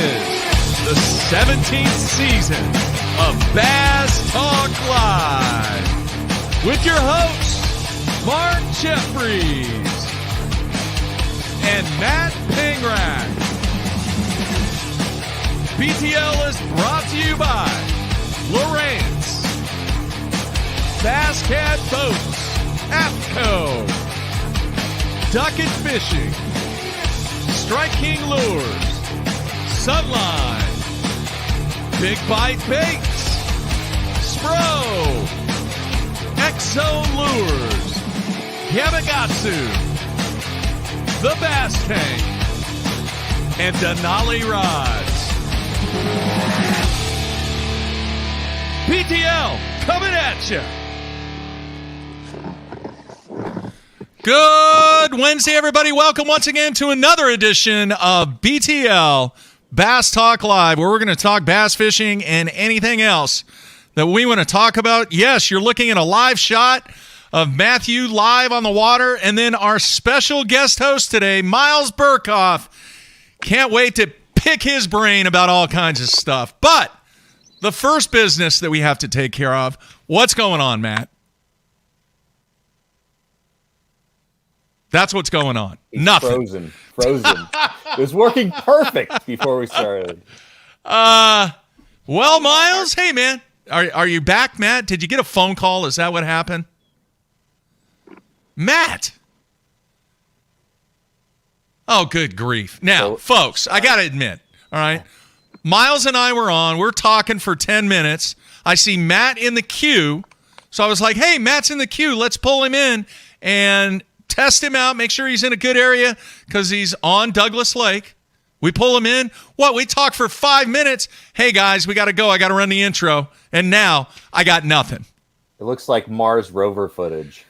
is the 17th season of Bass Talk Live with your hosts, Mark Jeffries and Matt Pingrak. BTL is brought to you by Lawrence, Bass Cat Boats, APCO, Ducket Fishing, Strike King Lures, Sunline, Big Bite Baits, Spro, X-Zone Lures, Yamagatsu, The Bass Tank, and Denali Rods. BTL coming at you. Good Wednesday, everybody. Welcome once again to another edition of BTL Bass Talk Live, where we're going to talk bass fishing and anything else that we want to talk about. Yes, you're looking at a live shot of Matthew live on the water, and then our special guest host today, Miles Burghoff. Can't wait to pick his brain about all kinds of stuff. But the first business that we have to take care of, what's going on, Matt? That's what's going on. It's Nothing. Frozen. It was working perfect before we started. Well, Miles, hey, man. Are you back, Matt? Did you get a phone call? Is that what happened? Matt. Oh, good grief. Now, folks, I got to admit, all right, Miles and I were on. We're talking for 10 minutes. I see Matt in the queue. So I was like, hey, Matt's in the queue. Let's pull him in and test him out, make sure he's in a good area because he's on Douglas Lake. We pull him in. We talk for 5 minutes. Hey, guys, we got to go. I got to run the intro. And now I got nothing. It looks like Mars rover footage.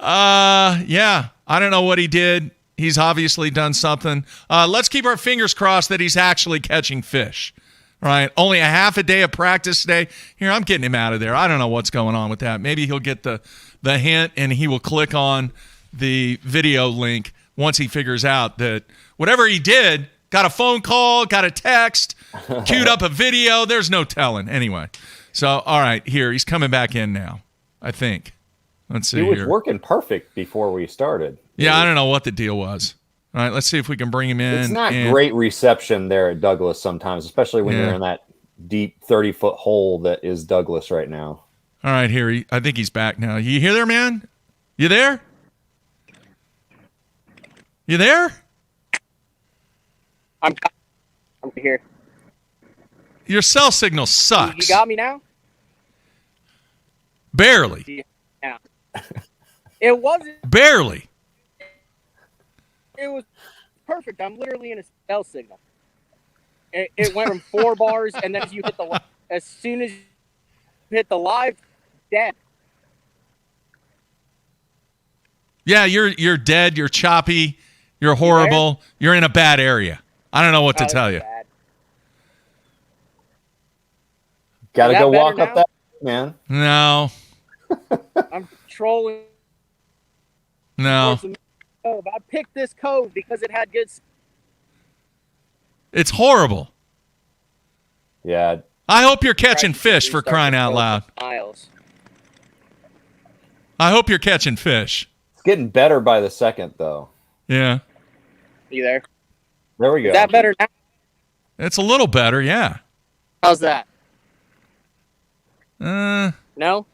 Yeah, I don't know what he did. He's obviously done something. Let's keep our fingers crossed that he's actually catching fish. Right, only a half a day of practice today. Here, I'm getting him out of there. I don't know what's going on with that. Maybe he'll get the hint and he will click on the video link once he figures out that whatever he did, got a phone call, got a text, queued up a video. There's no telling. Anyway, so, all right, here, he's coming back in now, I think. Let's see here. He was working perfect before we started. Yeah, I don't know what the deal was. All right, let's see if we can bring him in. It's not great reception there at Douglas sometimes, especially when you're in that deep 30-foot hole that is Douglas right now. All right, here. I think he's back now. You here there, man? You there? You there? I'm here. Your cell signal sucks. You got me now? Barely. Yeah. It wasn't. Barely. It was perfect. I'm literally in a cell signal. It went from 4 bars, and then as soon as you hit the live, dead. Yeah, you're dead. You're choppy. You're horrible. You're in a bad area. I don't know what to tell you. Got to go walk up that, man. No. I'm trolling. No. I picked this cove because it had good. It's horrible. Yeah. I hope you're catching fish, for crying out loud. Miles. I hope you're catching fish. It's getting better by the second, though. Yeah. You there? There we go. Is that better now? It's a little better, yeah. How's that? No, No?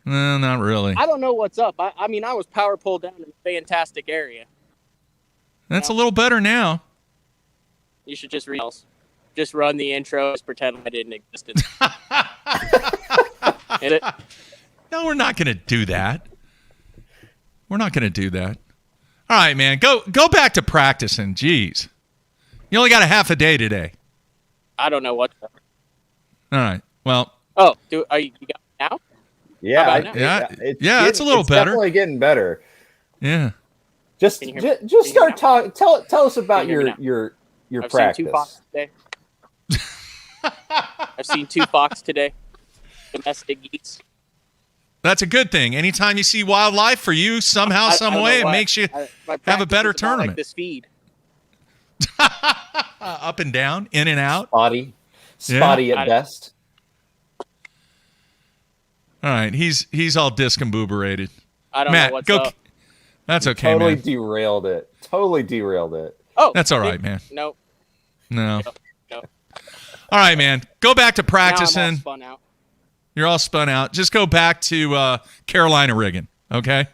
not really. I don't know what's up. I mean, I was power pulled down in a fantastic area. That's a little better now. You should just run the intro, just pretend I didn't exist. No, we're not going to do that. We're not going to do that. All right, man. Go back to practicing. Jeez. You only got a half a day today. I don't know what's up. All right. Well. Oh, you got it now? Yeah, it's a little better. Definitely getting better. Yeah. Just start talking. Tell us about your I've practice. Seen 2 fox today. I've seen 2 fox today. Domestic geese. That's a good thing. Anytime you see wildlife for you, somehow, some way, it makes you have a better tournament. Like this feed. Up and down, in and out. Spotty at best. All right, he's all discombobulated. I don't Matt, know what's go. up. That's okay, Totally man. derailed it. Totally derailed it. Oh, That's all right, man. No. No. All right, man. Go back to Now I'm practicing. all spun out. You're all spun out. Just go back to Carolina rigging, okay?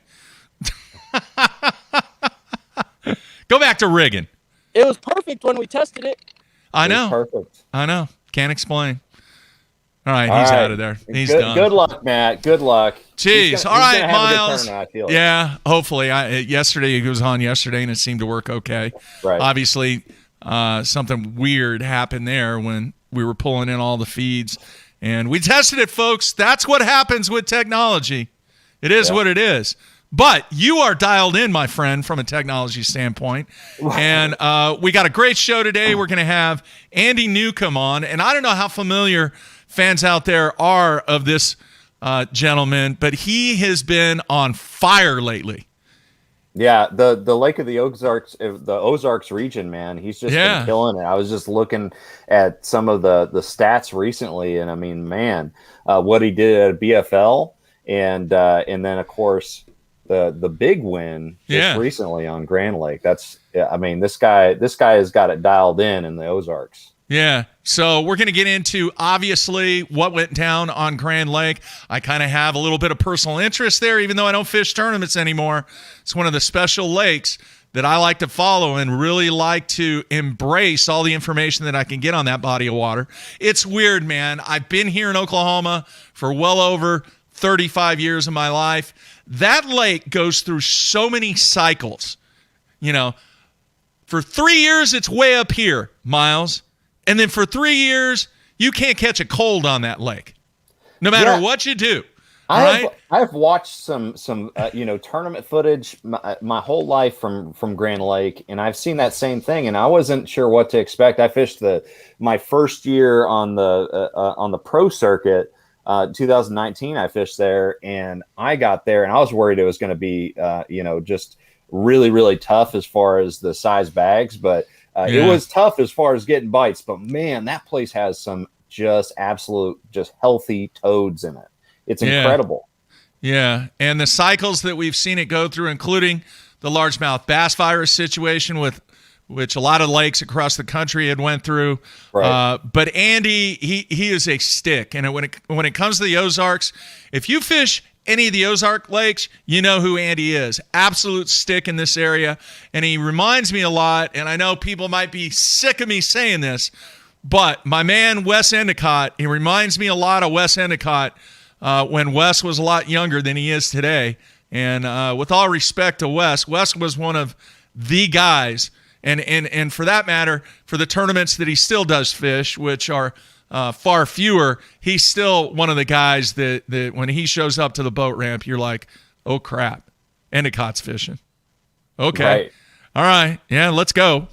Go back to rigging. It was perfect when we tested it. I know. Perfect. I know. Can't explain. All right, he's out of there. He's done. Good luck, Matt. Good luck. Jeez. All right, Miles. Tournament, I feel. Yeah, hopefully. Yesterday, he was on yesterday, and it seemed to work okay. Right. Obviously, something weird happened there when we were pulling in all the feeds. And we tested it, folks. That's what happens with technology. It is what it is. But you are dialed in, my friend, from a technology standpoint. And we got a great show today. We're going to have Andy Newcomb on. And I don't know how familiar fans out there are of this gentleman, but he has been on fire lately. Yeah, the Lake of the Ozarks region, man. He's just been killing it. I was just looking at some of the stats recently, and I mean, man, what he did at BFL, and then of course the big win just recently on Grand Lake. This guy has got it dialed in the Ozarks. Yeah. So we're going to get into, obviously, what went down on Grand Lake. I kind of have a little bit of personal interest there, even though I don't fish tournaments anymore. It's one of the special lakes that I like to follow and really like to embrace all the information that I can get on that body of water. It's weird, man. I've been here in Oklahoma for well over 35 years of my life. That lake goes through so many cycles. You know, for 3 years, it's way up here, Miles. And then for 3 years, you can't catch a cold on that lake, no matter what you do. I've watched some tournament footage my whole life from Grand Lake, and I've seen that same thing, and I wasn't sure what to expect. I fished my first year on the pro circuit, 2019. I fished there, and I got there, and I was worried it was going to be just really, really tough as far as the size bags, but it was tough as far as getting bites. But man, that place has some just absolute healthy toads in it. It's incredible. Yeah, and the cycles that we've seen it go through, including the largemouth bass virus situation, with which a lot of lakes across the country had went through. Right. But Andy, he is a stick, and when it comes to the Ozarks, if you fish any of the Ozark lakes, you know who Andy is. Absolute stick in this area. And he reminds me a lot, and I know people might be sick of me saying this, but my man Wes Endicott, he reminds me a lot of Wes Endicott when Wes was a lot younger than he is today. And with all respect to Wes was one of the guys, and for that matter, for the tournaments that he still does fish, which are far fewer, he's still one of the guys that when he shows up to the boat ramp, you're like, oh crap, Endicott's fishing. Okay. Right. All right. Yeah, let's go.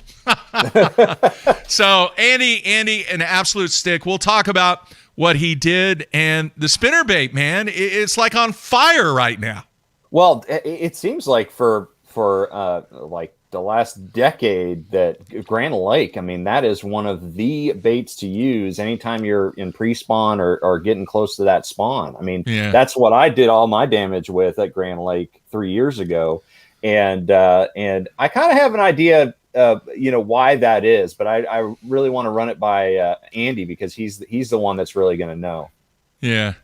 So Andy, an absolute stick. We'll talk about what he did, and the spinnerbait, man, it's like on fire right now. Well, it seems like for like the last decade that Grand Lake, I mean, that is one of the baits to use anytime you're in pre-spawn or getting close to that spawn. I mean, that's what I did all my damage with at Grand Lake 3 years ago. And I kind of have an idea why that is, but I really want to run it by Andy, because he's the one that's really going to know. Yeah.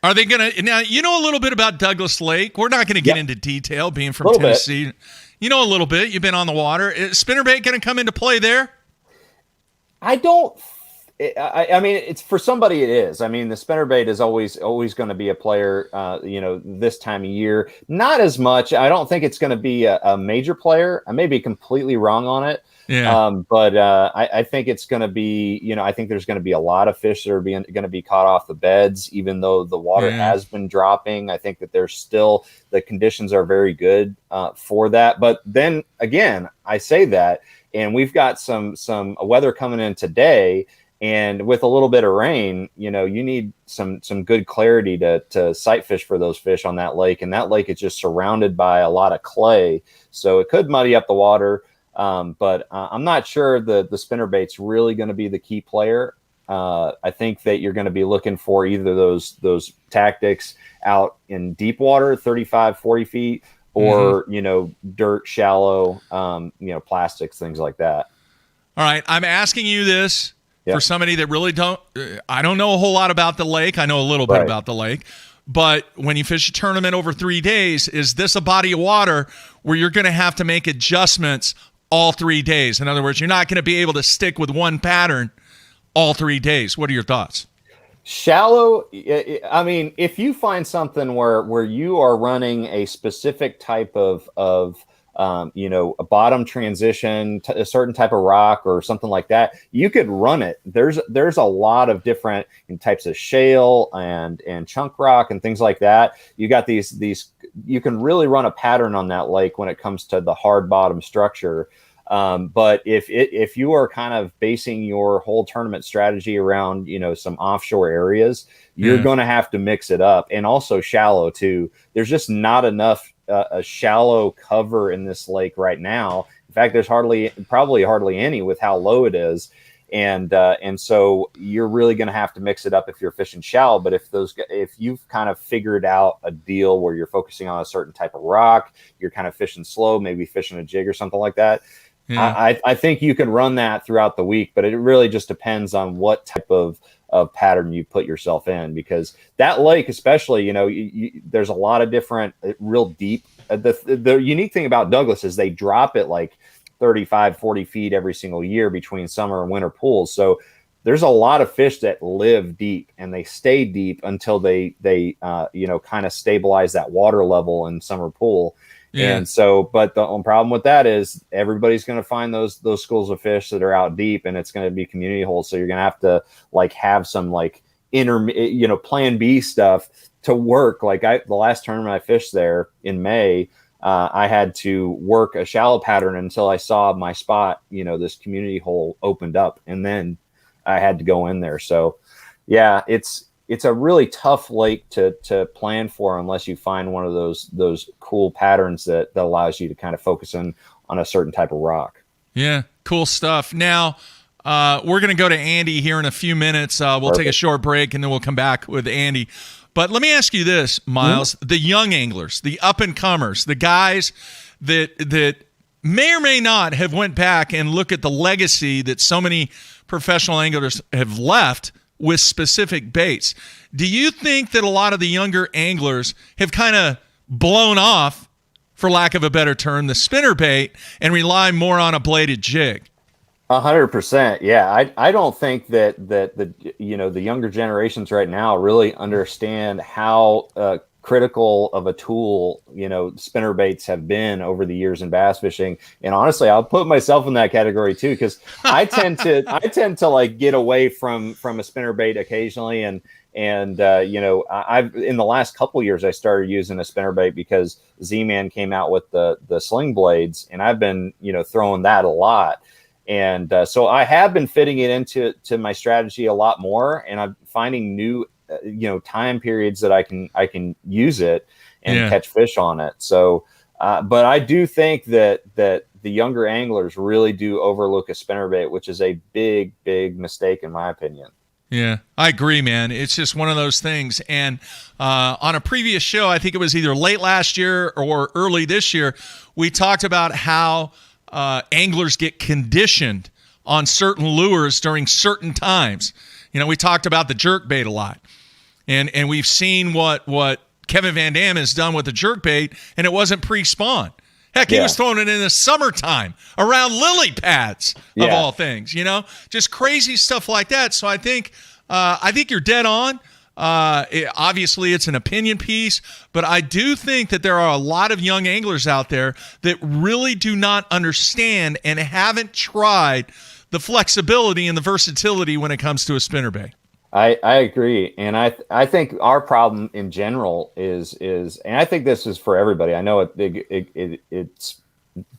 Are they going to now? You know a little bit about Douglas Lake. We're not going to get into detail, being from Tennessee. Bit. You know a little bit. You've been on the water. Is spinnerbait going to come into play there? I mean, it's for somebody. It is. I mean, the spinnerbait is always going to be a player. This time of year, not as much. I don't think it's going to be a major player. I may be completely wrong on it. Yeah. But I think it's going to be. I think there's going to be a lot of fish that are going to be caught off the beds, even though the water has been dropping. I think that there's still the conditions are very good for that. But then again, I say that, and we've got some weather coming in today. And with a little bit of rain, you need some good clarity to sight fish for those fish on that lake. And that lake is just surrounded by a lot of clay. So it could muddy up the water. But I'm not sure the spinnerbait's really going to be the key player. I think that you're going to be looking for either those tactics out in deep water, 35, 40 feet, or, dirt, shallow, plastics, things like that. All right. I'm asking you this for somebody that really I don't know a whole lot about the lake. I know a little bit about the lake. But when you fish a tournament over 3 days, is this a body of water where you're going to have to make adjustments all 3 days? In other words, you're not going to be able to stick with one pattern all 3 days. What are your thoughts? Shallow, I mean, if you find something where you are running a specific type of a bottom transition, a certain type of rock or something like that, you could run it. There's a lot of different types of shale and chunk rock and things like that. You got these you can really run a pattern on that lake when it comes to the hard bottom structure. But if you are kind of basing your whole tournament strategy around, some offshore areas, you're going to have to mix it up, and also shallow too. There's just not enough a shallow cover in this lake right now. In fact, there's probably hardly any with how low it is. And so you're really going to have to mix it up if you're fishing shallow. But if you've kind of figured out a deal where you're focusing on a certain type of rock, you're kind of fishing slow, maybe fishing a jig or something like that. Yeah. I think you can run that throughout the week, but it really just depends on what type of pattern you put yourself in, because that lake, especially, there's a lot of different, real deep. The unique thing about Douglas is they drop it like 35, 40 feet every single year between summer and winter pools. So there's a lot of fish that live deep, and they stay deep until they kind of stabilize that water level in summer pool. Yeah. And so, but the only problem with that is everybody's going to find those schools of fish that are out deep, and it's going to be community holes. So you're going to have to have some plan B stuff to work. The last tournament I fished there in May, I had to work a shallow pattern until I saw my spot, this community hole opened up, and then I had to go in there. So yeah, it's a really tough lake to plan for unless you find one of those cool patterns that allows you to kind of focus on a certain type of rock. Yeah, cool stuff. Now, we're going to go to Andy here in a few minutes. We'll take a short break, and then we'll come back with Andy. But let me ask you this, Miles. Mm-hmm. The young anglers, the up-and-comers, the guys that may or may not have went back and look at the legacy that so many professional anglers have left with specific baits. Do you think that a lot of the younger anglers have kind of blown off, for lack of a better term, the spinnerbait and rely more on a bladed jig? 100%. Yeah. I don't think that the younger generations right now really understand how critical of a tool, spinnerbaits have been over the years in bass fishing. And honestly, I'll put myself in that category too, because I tend to get away from a spinnerbait occasionally. And I've in the last couple years, I started using a spinnerbait because Z-Man came out with the sling blades, and I've been, throwing that a lot. And so I have been fitting it into my strategy a lot more, and I'm finding new time periods that I can use it and catch fish on it. So, but I do think that the younger anglers really do overlook a spinnerbait, which is a big, big mistake in my opinion. Yeah, I agree, man. It's just one of those things. And on a previous show, I think it was either late last year or early this year, we talked about how anglers get conditioned on certain lures during certain times. We talked about the jerkbait a lot. And we've seen what Kevin Van Dam has done with the jerkbait, and it wasn't pre-spawn. Heck, he was throwing it in the summertime around lily pads of all things, just crazy stuff like that. So I think you're dead on. Obviously, it's an opinion piece, but I do think that there are a lot of young anglers out there that really do not understand and haven't tried the flexibility and the versatility when it comes to a spinnerbait. I agree. And I think our problem in general is, and I think this is for everybody. I know it's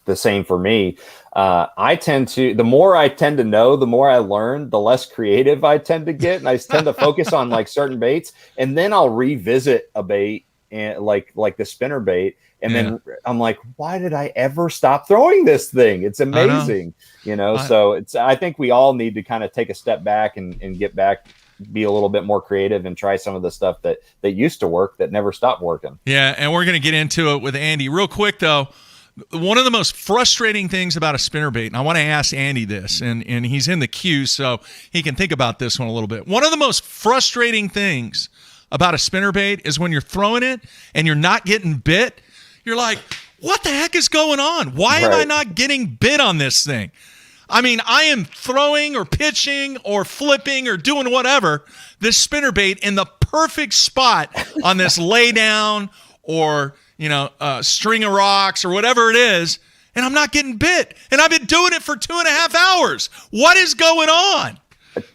the same for me. The more I tend to know, the more I learn, the less creative I tend to get. And I tend to focus on certain baits, and then I'll revisit a bait and like the spinnerbait. And then I'm like, why did I ever stop throwing this thing? It's amazing, so I think we all need to kind of take a step back and get back, be a little bit more creative and try some of the stuff that used to work that never stopped working. Yeah, and we're going to get into it with Andy. Real quick, though, one of the most frustrating things about a spinnerbait, and I want to ask Andy this, and he's in the queue, so he can think about this one a little bit. One of the most frustrating things about a spinnerbait is when you're throwing it and you're not getting bit. You're like, what the heck is going on? Why am I not getting bit on this thing? I mean, I am throwing or pitching or flipping or doing whatever, this spinnerbait in the perfect spot on this lay down or, string of rocks or whatever it is, and I'm not getting bit. And I've been doing it for 2.5 hours. What is going on?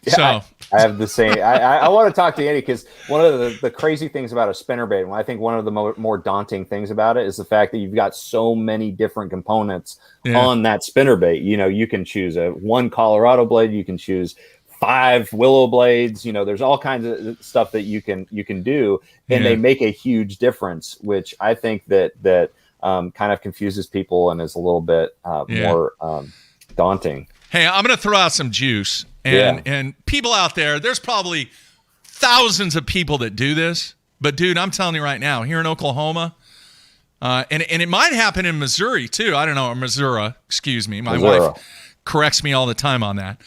Yeah, I have the same. I want to talk to Andy because one of the crazy things about a spinnerbait, and I think one of the more daunting things about it is the fact that you've got so many different components on that spinnerbait. You can choose one Colorado blade, you can choose 5 willow blades. There's all kinds of stuff that you can do, and they make a huge difference, which I think that kind of confuses people and is a little bit more daunting. Hey, I'm going to throw out some juice. And people out there, there's probably thousands of people that do this. But, dude, I'm telling you right now, here in Oklahoma, and it might happen in Missouri, too. I don't know, or Missouri, excuse me. My wife corrects me all the time on that.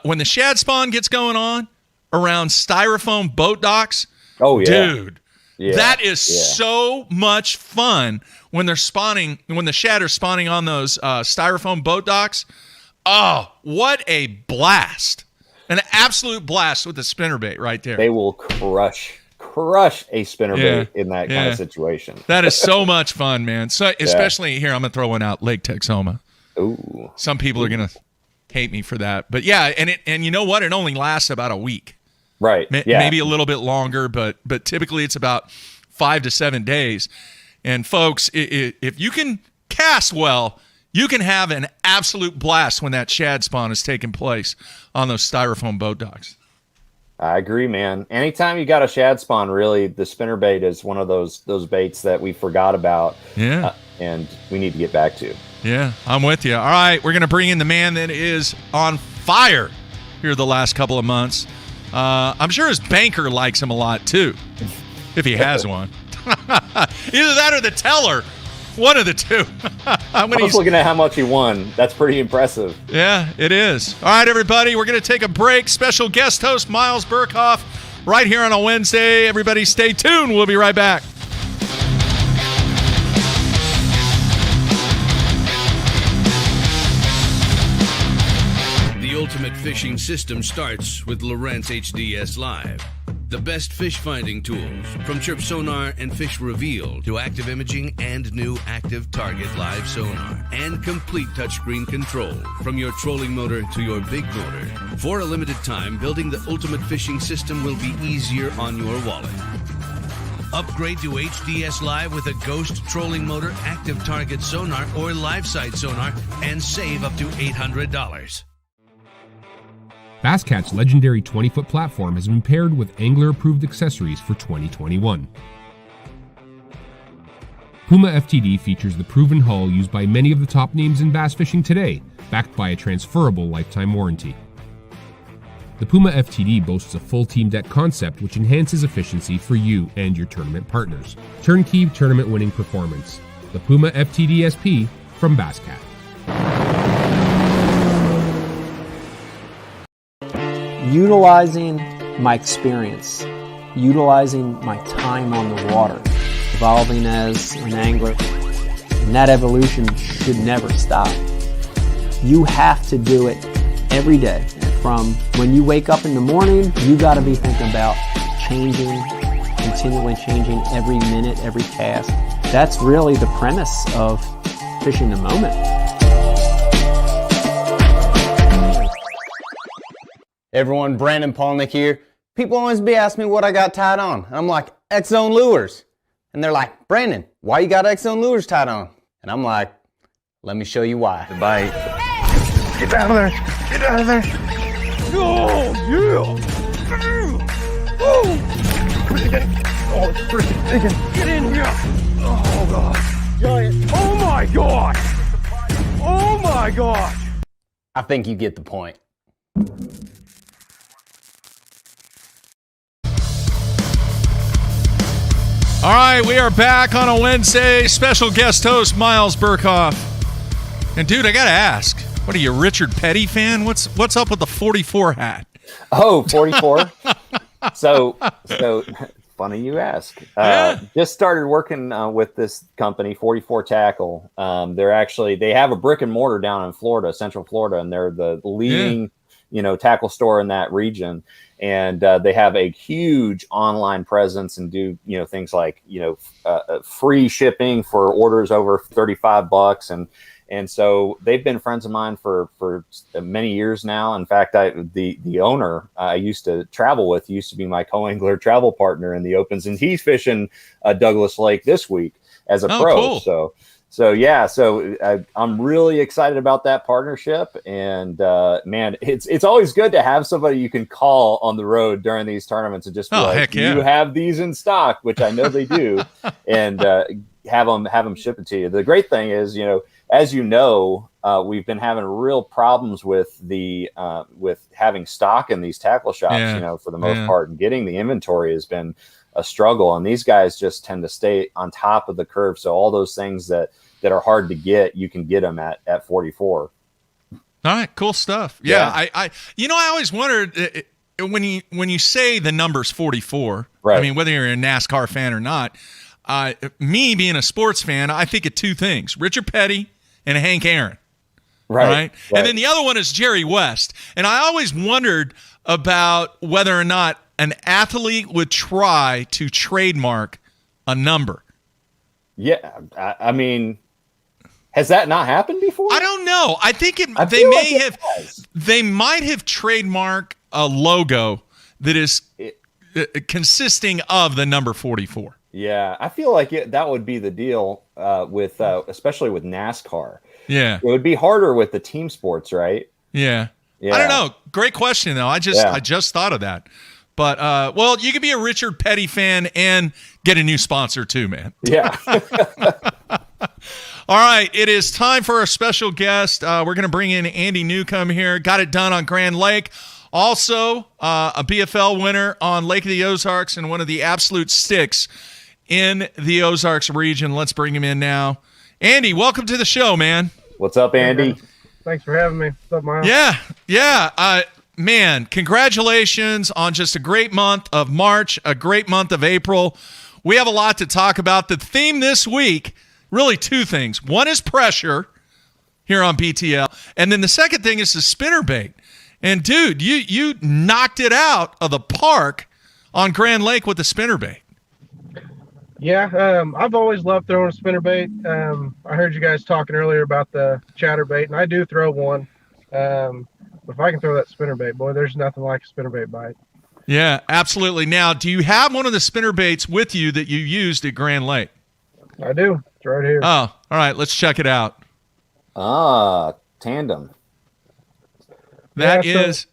When the shad spawn gets going on around styrofoam boat docks, dude, that is so much fun when they're spawning, when the shad are spawning on those styrofoam boat docks. Oh, what a blast. An absolute blast with the spinnerbait right there. They will crush a spinnerbait in that kind of situation. That is so much fun, man. So especially here, I'm going to throw one out, Lake Texoma. Ooh. Some people are going to hate me for that. But yeah, and you know what? It only lasts about a week. Right. Maybe a little bit longer, but typically it's about 5 to 7 days. And folks, if you can cast well, you can have an absolute blast when that shad spawn is taking place on those styrofoam boat docks. I agree, man. Anytime you got a shad spawn, really, the spinnerbait is one of those baits that we forgot about. Yeah. And we need to get back to. Yeah, I'm with you. All right, we're going to bring in the man that is on fire here the last couple of months. I'm sure his banker likes him a lot, too, if he has one. Either that or the teller. One of the two. I was looking at how much he won. That's pretty impressive. Yeah, it is. All right, everybody, we're going to take a break. Special guest host Miles Burghoff right here on a Wednesday. Everybody stay tuned. We'll be right back. The ultimate fishing system starts with Lowrance HDS Live. The best fish finding tools, from chirp sonar and fish reveal to active imaging and new active target live sonar, and complete touchscreen control from your trolling motor to your big motor. For a limited time, building the ultimate fishing system will be easier on your wallet. Upgrade to HDS Live with a Ghost trolling motor, active target sonar, or live sight sonar, and save up to $800. Basscat's legendary 20-foot platform has been paired with angler-approved accessories for 2021. Puma FTD features the proven hull used by many of the top names in bass fishing today, backed by a transferable lifetime warranty. The Puma FTD boasts a full team deck concept which enhances efficiency for you and your tournament partners. Turnkey tournament-winning performance. The Puma FTD SP from Basscat. Utilizing my experience, utilizing my time on the water, evolving as an angler, and that evolution should never stop. You have to do it every day. And from when you wake up in the morning, you got to be thinking about changing, continually changing every minute, every cast. That's really the premise of fishing the moment. Everyone, Brandon Polnick here. People always be asking me what I got tied on. I'm like, X-Zone lures. And they're like, Brandon, why you got X-Zone lures tied on? And I'm like, let me show you why. The bite. Get out of there. Get out of there. Oh, yeah. Oh, it's pretty. Oh, it's pretty. Get in here. Oh. Oh god. Giant. Oh my gosh. Oh my gosh. I think you get the point. All right, we are back on a Wednesday. Special guest host, Miles Burghoff. And, dude, I got to ask, what are you, Richard Petty fan? What's up with the 44 hat? Oh, 44. so funny you ask. Just started working with this company, 44 Tackle. They have a brick and mortar down in Florida, Central Florida, and they're the leading, tackle store in that region. And they have a huge online presence and do, things like, free shipping for orders over $35. And so they've been friends of mine for many years now. In fact, the owner I used to travel with used to be my co-angler travel partner in the opens, and he's fishing Douglas Lake this week as a pro. Cool. So I'm really excited about that partnership. And man, it's always good to have somebody you can call on the road during these tournaments and just be like, you have these in stock, which I know they do, and have them ship it to you. The great thing is, as we've been having real problems with with having stock in these tackle shops, for the most part, and getting the inventory has been a struggle. And these guys just tend to stay on top of the curve. So all those things that are hard to get, you can get them at 44. All right, cool stuff. Yeah. I always wondered when you say the number's 44, right? I mean, whether you're a NASCAR fan or not, me being a sports fan, I think of two things: Richard Petty and Hank Aaron. Right. And then the other one is Jerry West. And I always wondered about whether or not an athlete would try to trademark a number. Yeah. I mean, has that not happened before? I don't know. I think they might have trademarked a logo that is consisting of the number 44. Yeah, I feel like that would be the deal with especially with NASCAR. Yeah, it would be harder with the team sports, right? Yeah. I don't know. Great question though. I just thought of that. But you could be a Richard Petty fan and get a new sponsor too, man. Yeah. All right, it is time for our special guest. We're going to bring in Andy Newcomb here. Got it done on Grand Lake. Also, a BFL winner on Lake of the Ozarks and one of the absolute sticks in the Ozarks region. Let's bring him in now. Andy, welcome to the show, man. What's up, Andy? Thanks for having me. What's up, Miles? Yeah. Man, congratulations on just a great month of March, a great month of April. We have a lot to talk about. The theme this week, really two things. One is pressure here on BTL, and then the second thing is the spinnerbait. And, dude, you knocked it out of the park on Grand Lake with the spinnerbait. Yeah, I've always loved throwing a spinnerbait. I heard you guys talking earlier about the chatterbait, and I do throw one. If I can throw that spinnerbait, boy, there's nothing like a spinnerbait bite. Yeah, absolutely. Now, do you have one of the spinnerbaits with you that you used at Grand Lake? I do. It's right here. Oh, all right. Let's check it out. Tandem. That's the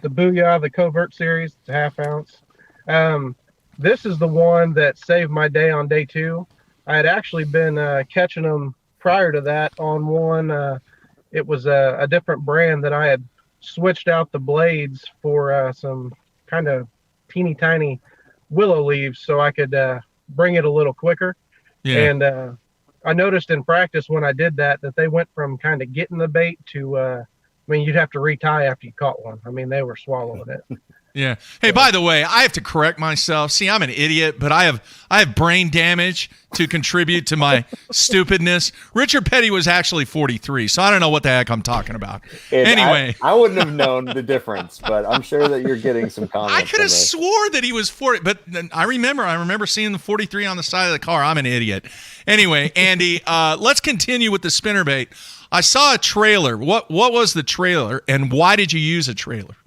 Booyah, the Covert series. It's a 1/2 ounce. This is the one that saved my day on day 2. I had actually been catching them prior to that on one. It was a different brand that I had switched out the blades for some kind of teeny tiny willow leaves so I could bring it a little quicker. Yeah. And I noticed in practice when I did that they went from kind of getting the bait to, you'd have to retie after you caught one. They were swallowing it. Yeah. Hey, by the way, I have to correct myself. See, I'm an idiot, but I have brain damage to contribute to my stupidness. Richard Petty was actually 43, so I don't know what the heck I'm talking about. Anyway. I wouldn't have known the difference, but I'm sure that you're getting some comments. I could have swore that he was 40, but I remember seeing the 43 on the side of the car. I'm an idiot. Anyway, Andy, let's continue with the spinnerbait. I saw a trailer. What was the trailer, and why did you use a trailer?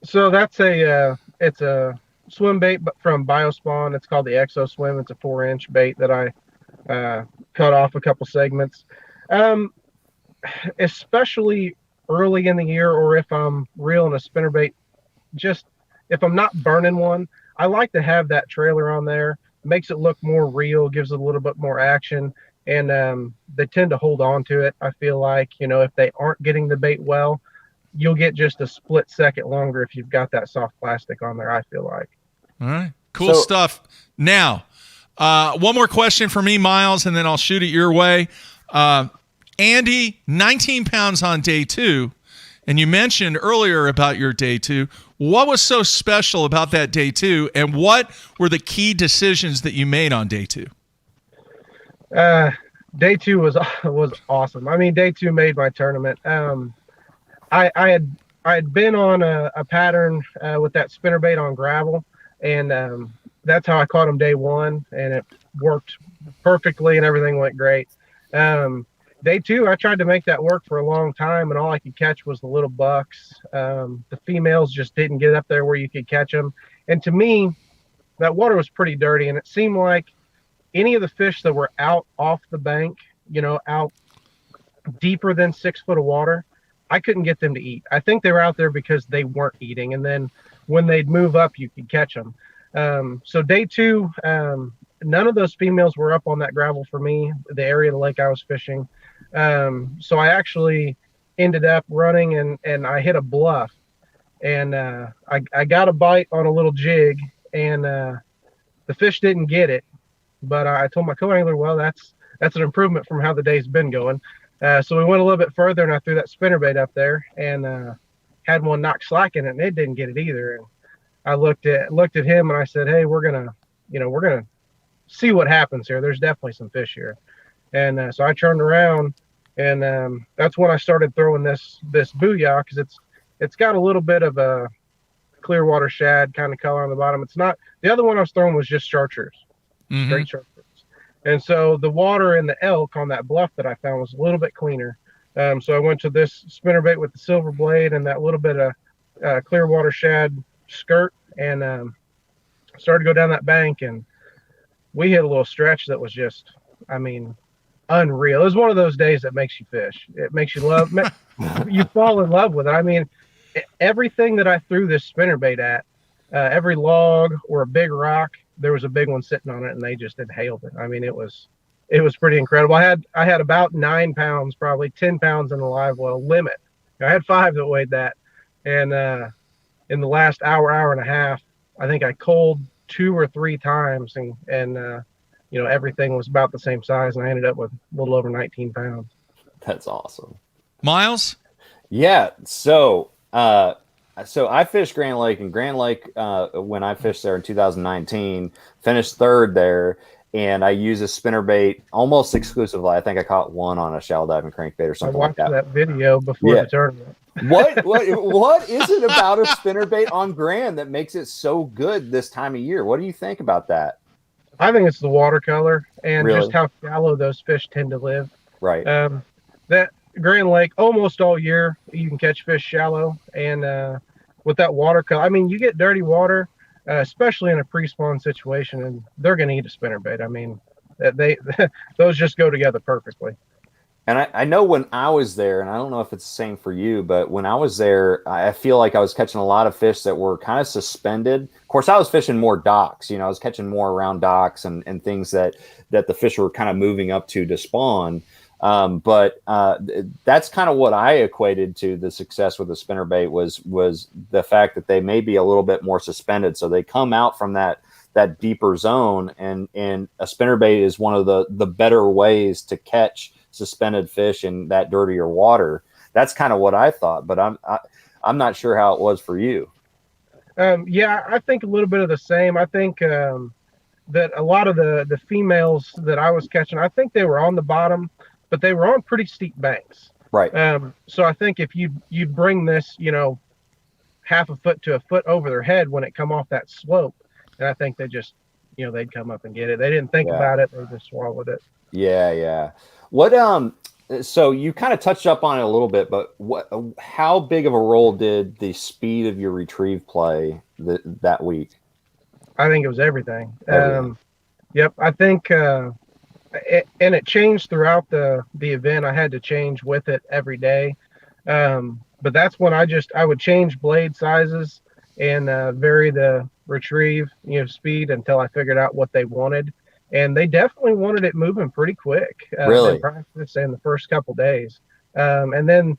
So that's it's a swim bait from Biospawn. It's called the Exo Swim. It's a 4-inch bait that I cut off a couple segments. Especially early in the year, or if I'm reeling a spinnerbait, just if I'm not burning one, I like to have that trailer on there makes it look more real, gives it a little bit more action, and they tend to hold on to it. I feel like, if they aren't getting the bait well, you'll get just a split second longer if you've got that soft plastic on there, I feel like. All right. Cool stuff. Now, one more question for me, Miles, and then I'll shoot it your way. Andy, 19 pounds on day 2, and you mentioned earlier about your day 2. What was so special about that day 2, and what were the key decisions that you made on day 2? Day 2 was awesome. I mean, day 2 made my tournament. I had been on a pattern with that spinnerbait on gravel, and that's how I caught him day 1, and it worked perfectly, and everything went great. Day 2, I tried to make that work for a long time, and all I could catch was the little bucks. The females just didn't get up there where you could catch them. And to me, that water was pretty dirty, and it seemed like any of the fish that were out off the bank, out deeper than 6 foot of water, I couldn't get them to eat. I think they were out there because they weren't eating, and then when they'd move up, you could catch them. So day 2, none of those females were up on that gravel for me, the area of the lake I was fishing. So I actually ended up running and I hit a bluff, and I got a bite on a little jig, and the fish didn't get it, but I told my co-angler, well, that's an improvement from how the day's been going. So we went a little bit further, and I threw that spinnerbait up there, and had one knock slack in it, and it didn't get it either. And I looked at him, and I said, hey, we're gonna see what happens here. There's definitely some fish here. And so I turned around, and that's when I started throwing this booyah, because it's got a little bit of a clear water shad kind of color on the bottom. It's not, the other one I was throwing was just chartreuse, straight chartreuse. And so the water in the elk on that bluff that I found was a little bit cleaner. So I went to this spinnerbait with the silver blade and that little bit of clear water shad skirt, and started to go down that bank, and we hit a little stretch that was just, unreal. It was one of those days that makes you fish. It makes you love, you fall in love with it. I mean, everything that I threw this spinnerbait at, every log or a big rock, there was a big one sitting on it, and they just inhaled it. I mean, it was pretty incredible. I had about 9 pounds, probably 10 pounds in the live well limit. I had 5 that weighed that, and in the last hour and a half, I think I culled 2 or 3 times, and everything was about the same size, and I ended up with a little over 19 pounds. That's awesome. Miles? Yeah. So I fished Grand Lake, and Grand Lake, when I fished there in 2019, finished 3rd there, and I used a spinnerbait almost exclusively. I think I caught one on a shallow diving crankbait or something like that. I watched that video before the tournament. What is it about a spinnerbait on Grand that makes it so good this time of year? What do you think about that? I think it's the watercolor and Really? just how shallow those fish tend to live. Right. That Grand Lake, almost all year, you can catch fish shallow. And with that watercolor, you get dirty water, especially in a pre-spawn situation, and they're going to eat a spinnerbait. Those just go together perfectly. And I know when I was there, and I don't know if it's the same for you, but when I was there, I feel like I was catching a lot of fish that were kind of suspended. Of course, I was fishing more docks. I was catching more around docks and things that the fish were kind of moving up to spawn. But that's kind of what I equated to the success with the spinnerbait was the fact that they may be a little bit more suspended. So they come out from that deeper zone, and a spinnerbait is one of the better ways to catch suspended fish in that dirtier water. That's kind of what I thought, but I'm not sure how it was for you. Yeah, I think a little bit of the same. I think that a lot of the females that I was catching, I think they were on the bottom, but they were on pretty steep banks. Right. So I think if you'd bring this, half a foot to a foot over their head when it come off that slope, and I think they just, they'd come up and get it. They didn't think about it; they just swallowed it. Yeah. What so you kind of touched up on it a little bit, but how big of a role did the speed of your retrieve play that week? I think it was everything. Yep. I think, and it changed throughout the event. I had to change with it every day. But that's when I would change blade sizes and vary the retrieve, speed until I figured out what they wanted. And they definitely wanted it moving pretty quick. Really? In practice and the first couple days. And then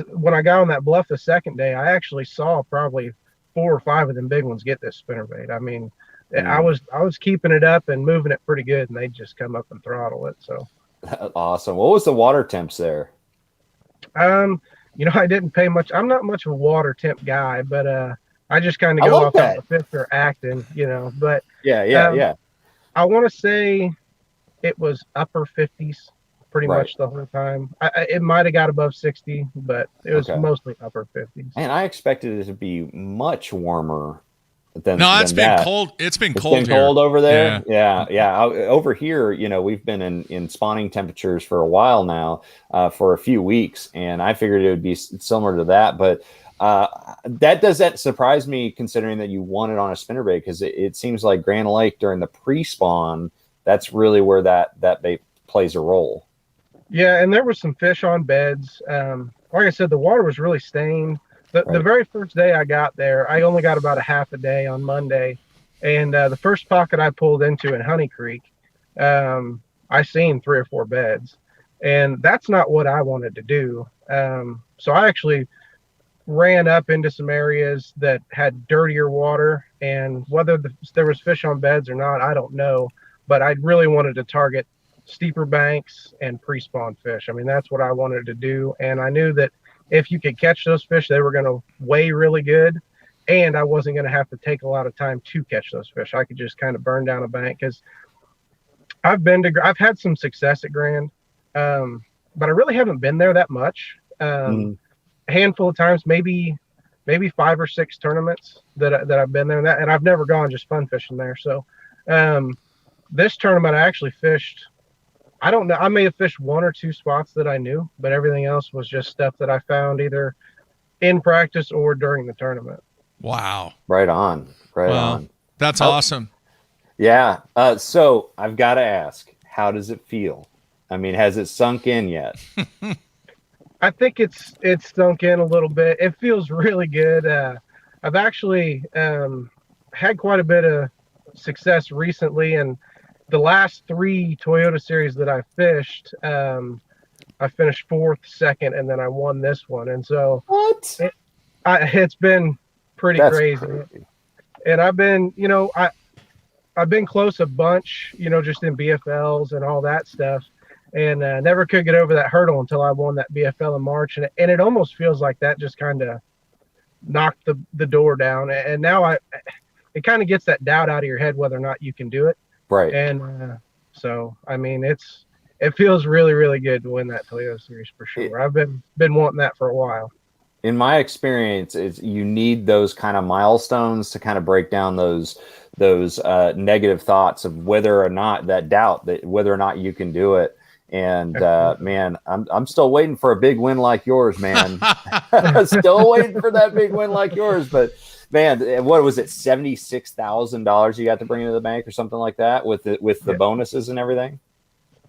when I got on that bluff the second day, I actually saw probably 4 or 5 of them big ones get this spinnerbait. I mean, I was keeping it up and moving it pretty good, and they just come up and throttle it. So awesome. What was the water temps there? I didn't pay much. I'm not much of a water temp guy, but I just kind of go off how the fish are acting, But yeah. I want to say it was upper 50s pretty much the whole time. It might have got above 60, but it was mostly upper 50s. And I expected it to be much warmer than it's been that. cold. It's been cold over there. Yeah. Over here, we've been in spawning temperatures for a while now, for a few weeks, and I figured it would be similar to that. But that surprise me, considering that you won it on a spinnerbait, because it seems like Grand Lake during the pre-spawn, that's really where that bait plays a role. Yeah, and there was some fish on beds. Like I said, the water was really stained. The very first day I got there, I only got about a half a day on Monday. And the first pocket I pulled into in Honey Creek, I seen 3 or 4 beds. And that's not what I wanted to do. So I actually ran up into some areas that had dirtier water. And whether there was fish on beds or not, I don't know. But I really wanted to target steeper banks and pre-spawn fish. I mean, that's what I wanted to do. And I knew that if you could catch those fish, they were going to weigh really good. And I wasn't going to have to take a lot of time to catch those fish. I could just kind of burn down a bank, because I've had some success at Grand, but I really haven't been there that much. A handful of times, maybe 5 or 6 tournaments that I've been there, and I've never gone just fun fishing there. So this tournament, I actually fished, I don't know, I may have fished 1 or 2 spots that I knew, but everything else was just stuff that I found either in practice or during the tournament. Wow. Right on. That's awesome. Yeah. So I've got to ask, how does it feel? I mean, has it sunk in yet? I think it's sunk in a little bit. It feels really good. I've actually had quite a bit of success recently, and the last 3 Toyota series that I fished, I finished 4th, 2nd, and then I won this one. And so it's been pretty crazy. And I've been, I've been close a bunch, just in BFLs and all that stuff, and never could get over that hurdle until I won that BFL in March. And it almost feels like that just kind of knocked the door down. And now it kind of gets that doubt out of your head whether or not you can do it. Right. And so, I mean, it feels really, really good to win that Toyota series for sure. I've been wanting that for a while. In my experience, you need those kind of milestones to kind of break down those negative thoughts of whether or not that doubt that whether or not you can do it. And man, I'm still waiting for a big win like yours, man. Still waiting for that big win like yours, but. Man, what was it? $76,000 you got to bring into the bank or something like that with the bonuses and everything.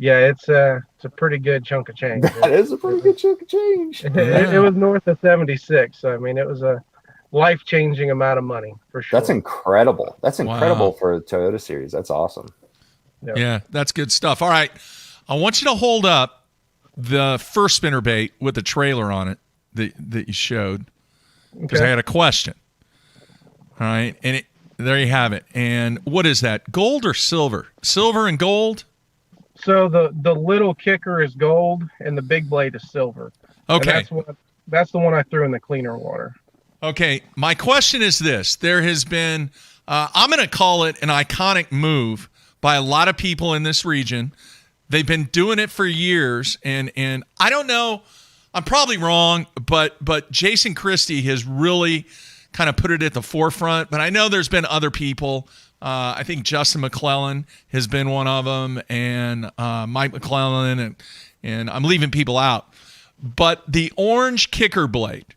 Yeah, it's a pretty good chunk of change. That is a pretty good chunk of change. It was north of 76. So, I mean, it was a life-changing amount of money for sure. That's incredible. That's incredible for a Toyota series. That's awesome. Yep. Yeah, that's good stuff. All right, I want you to hold up the first spinnerbait with the trailer on it that you showed, because I had a question. All right, and there you have it. And what is that, gold or silver? Silver and gold? So the little kicker is gold, and the big blade is silver. Okay. And that's the one I threw in the cleaner water. Okay, my question is this. There has been, I'm going to call it an iconic move by a lot of people in this region. They've been doing it for years, and I don't know, I'm probably wrong, but Jason Christie has really kind of put it at the forefront, but I know there's been other people. I think Justin McClellan has been one of them, and Mike McClellan, and I'm leaving people out. But the orange kicker blade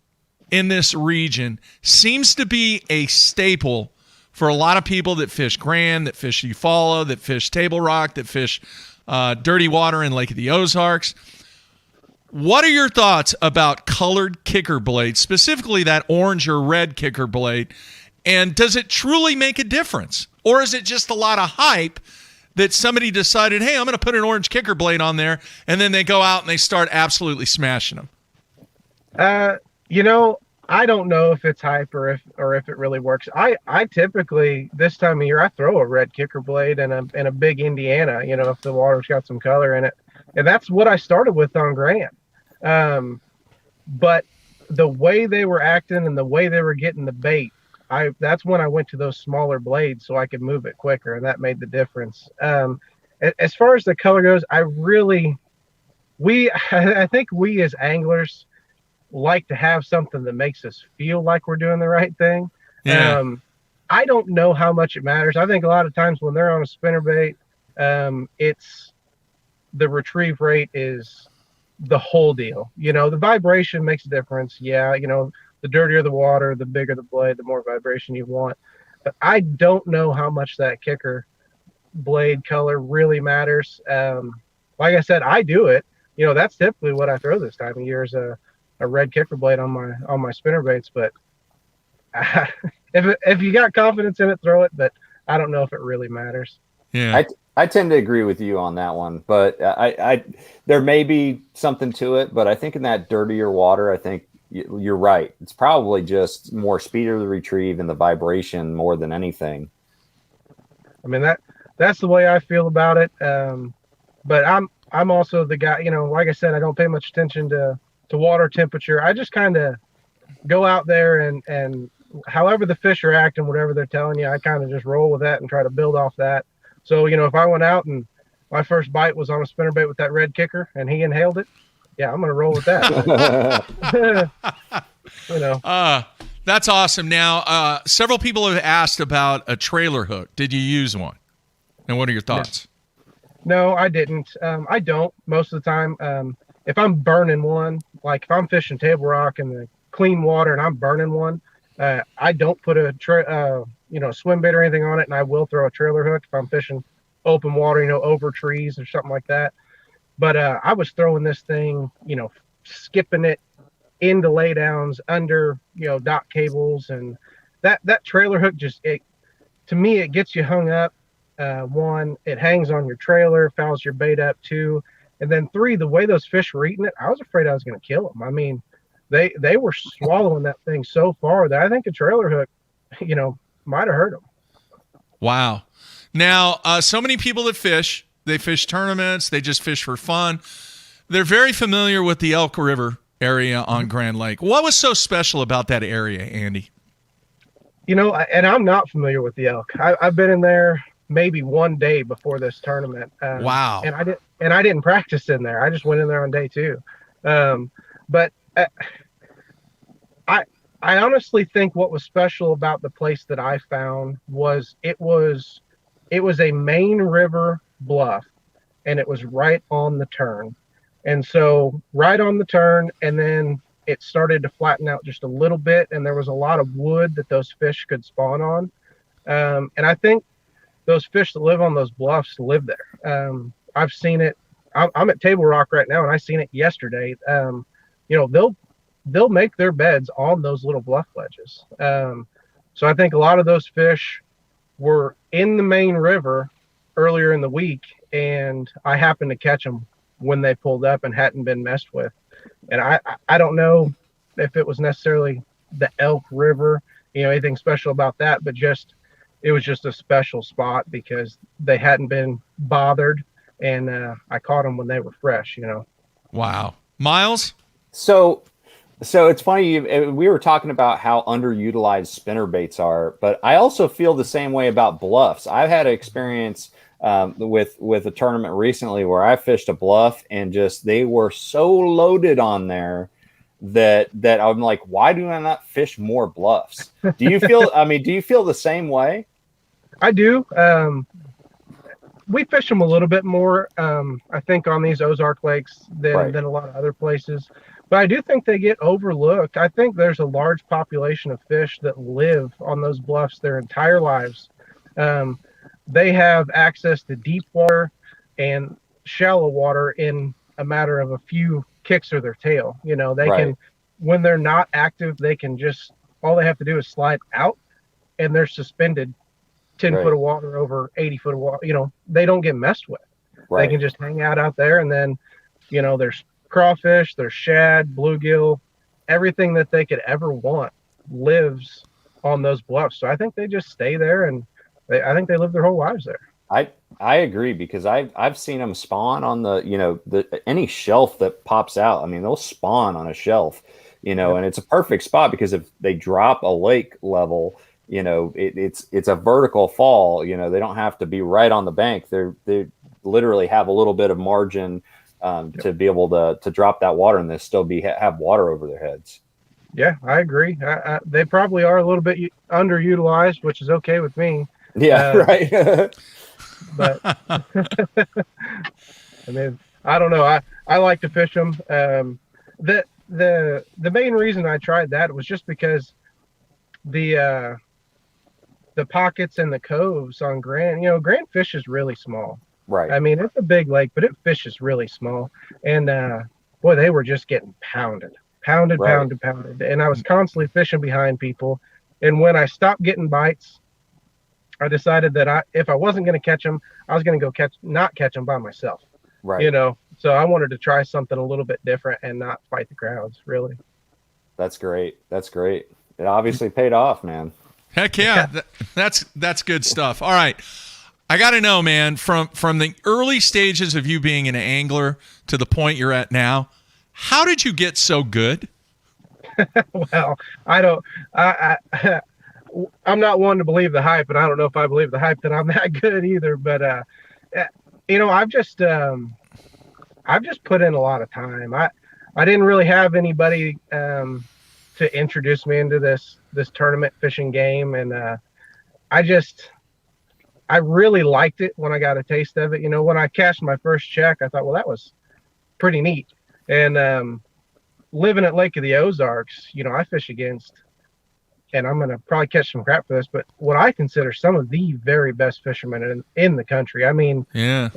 in this region seems to be a staple for a lot of people that fish Grand, that fish Eufaula, that fish Table Rock, that fish dirty water in Lake of the Ozarks. What are your thoughts about colored kicker blades, specifically that orange or red kicker blade, And does it truly make a difference? Or is it just a lot of hype that somebody decided, hey, I'm going to put an orange kicker blade on there, and then they go out and they start absolutely smashing them? I don't know if it's hype or if it really works. I typically, this time of year, I throw a red kicker blade and a big Indiana, if the water's got some color in it. And that's what I started with on Grant. But the way they were acting and the way they were getting the bait, that's when I went to those smaller blades so I could move it quicker, and that made the difference. As far as the color goes, I think we as anglers like to have something that makes us feel like we're doing the right thing. Yeah. I don't know how much it matters. I think a lot of times when they're on a spinnerbait, it's the retrieve rate is the whole deal. The vibration makes a difference. Yeah, the dirtier the water, the bigger the blade, the more vibration you want. But I don't know how much that kicker blade color really matters. Like I said, I do it. That's typically what I throw this time of year is a red kicker blade on my spinnerbaits. But if you got confidence in it, throw it. But I don't know if it really matters. Yeah. I tend to agree with you on that one, but I there may be something to it, but I think in that dirtier water, I think you're right. It's probably just more speed of the retrieve and the vibration more than anything. I mean, that's the way I feel about it. But I'm also the guy, like I said, I don't pay much attention to water temperature. I just kind of go out there and however the fish are acting, whatever they're telling you, I kind of just roll with that and try to build off that. So, if I went out and my first bite was on a spinnerbait with that red kicker and he inhaled it, yeah, I'm going to roll with that. That's awesome. Now, several people have asked about a trailer hook. Did you use one? And what are your thoughts? No, I didn't. I don't most of the time. If I'm burning one, like if I'm fishing Table Rock in the clean water and I'm burning one, I don't put a swim bait or anything on it, and I will throw a trailer hook if I'm fishing open water, over trees or something like that. But I was throwing this thing, skipping it into laydowns under, dock cables, and that trailer hook to me, it gets you hung up. One, it hangs on your trailer, fouls your bait up. Two, and then three, the way those fish were eating it, I was afraid I was going to kill them. I mean, they were swallowing that thing so far that I think a trailer hook, might have hurt them. Wow. Now, so many people that fish, they fish tournaments, they just fish for fun. They're very familiar with the Elk River area on Grand Lake. What was so special about that area, Andy? And I'm not familiar with the Elk. I've been in there maybe one day before this tournament. Wow. And I didn't practice in there. I just went in there on day two. But I honestly think what was special about the place that I found was it was a main river bluff, and it was right on the turn. And so right on the turn, and then it started to flatten out just a little bit, and there was a lot of wood that those fish could spawn on. And I think those fish that live on those bluffs live there. I've seen it. I'm at Table Rock right now, and I seen it yesterday. They'll make their beds on those little bluff ledges. So I think a lot of those fish were in the main river earlier in the week, and I happened to catch them when they pulled up and hadn't been messed with. And I don't know if it was necessarily the Elk River, anything special about that, but it was just a special spot because they hadn't been bothered, and I caught them when they were fresh, Wow. Miles? So it's funny, we were talking about how underutilized spinnerbaits are, but I also feel the same way about bluffs. I've had an experience with a tournament recently where I fished a bluff and they were so loaded on there that I'm like, why do I not fish more bluffs? Do you feel the same way? I do. We fish them a little bit more, I think, on these Ozark lakes than a lot of other places. But I do think they get overlooked. I think there's a large population of fish that live on those bluffs their entire lives. They have access to deep water and shallow water in a matter of a few kicks of their tail. They can, when they're not active, they can all they have to do is slide out and they're suspended 10 Right. foot of water over 80 foot of water. You know, they don't get messed with. Right. They can just hang out there, and then, you know, there's crawfish, there's shad, bluegill, everything that they could ever want lives on those bluffs. So I think they just stay there, and I think they live their whole lives there. I agree, because I've seen them spawn on any shelf that pops out. I mean, they'll spawn on a shelf, and it's a perfect spot, because if they drop a lake level, it's a vertical fall. They don't have to be right on the bank. They literally have a little bit of margin to be able to drop that water, and they still have water over their heads. Yeah, I agree. They probably are a little bit underutilized, which is okay with me. Yeah, right. But I mean, I don't know. I like to fish them. The main reason I tried that was just because the pockets and the coves on Grand, Grand fish is really small. Right. I mean, it's a big lake, but it fishes really small. And boy, they were just getting pounded. Right. And I was constantly fishing behind people. And when I stopped getting bites, I decided that if I wasn't going to catch them, I was going to go not catch them by myself. Right. So I wanted to try something a little bit different and not fight the crowds, really. That's great. It obviously paid off, man. Heck yeah. That's good stuff. All right. I got to know, man, from the early stages of you being an angler to the point you're at now, how did you get so good? Well, I'm not one to believe the hype, and I don't know if I believe the hype that I'm that good either. But I've just put in a lot of time. I didn't really have anybody to introduce me into this tournament fishing game, and I really liked it when I got a taste of it. When I cashed my first check, I thought, well, that was pretty neat. And living at Lake of the Ozarks, I fish against, and I'm going to probably catch some crap for this, but what I consider some of the very best fishermen in the country. I mean, yeah.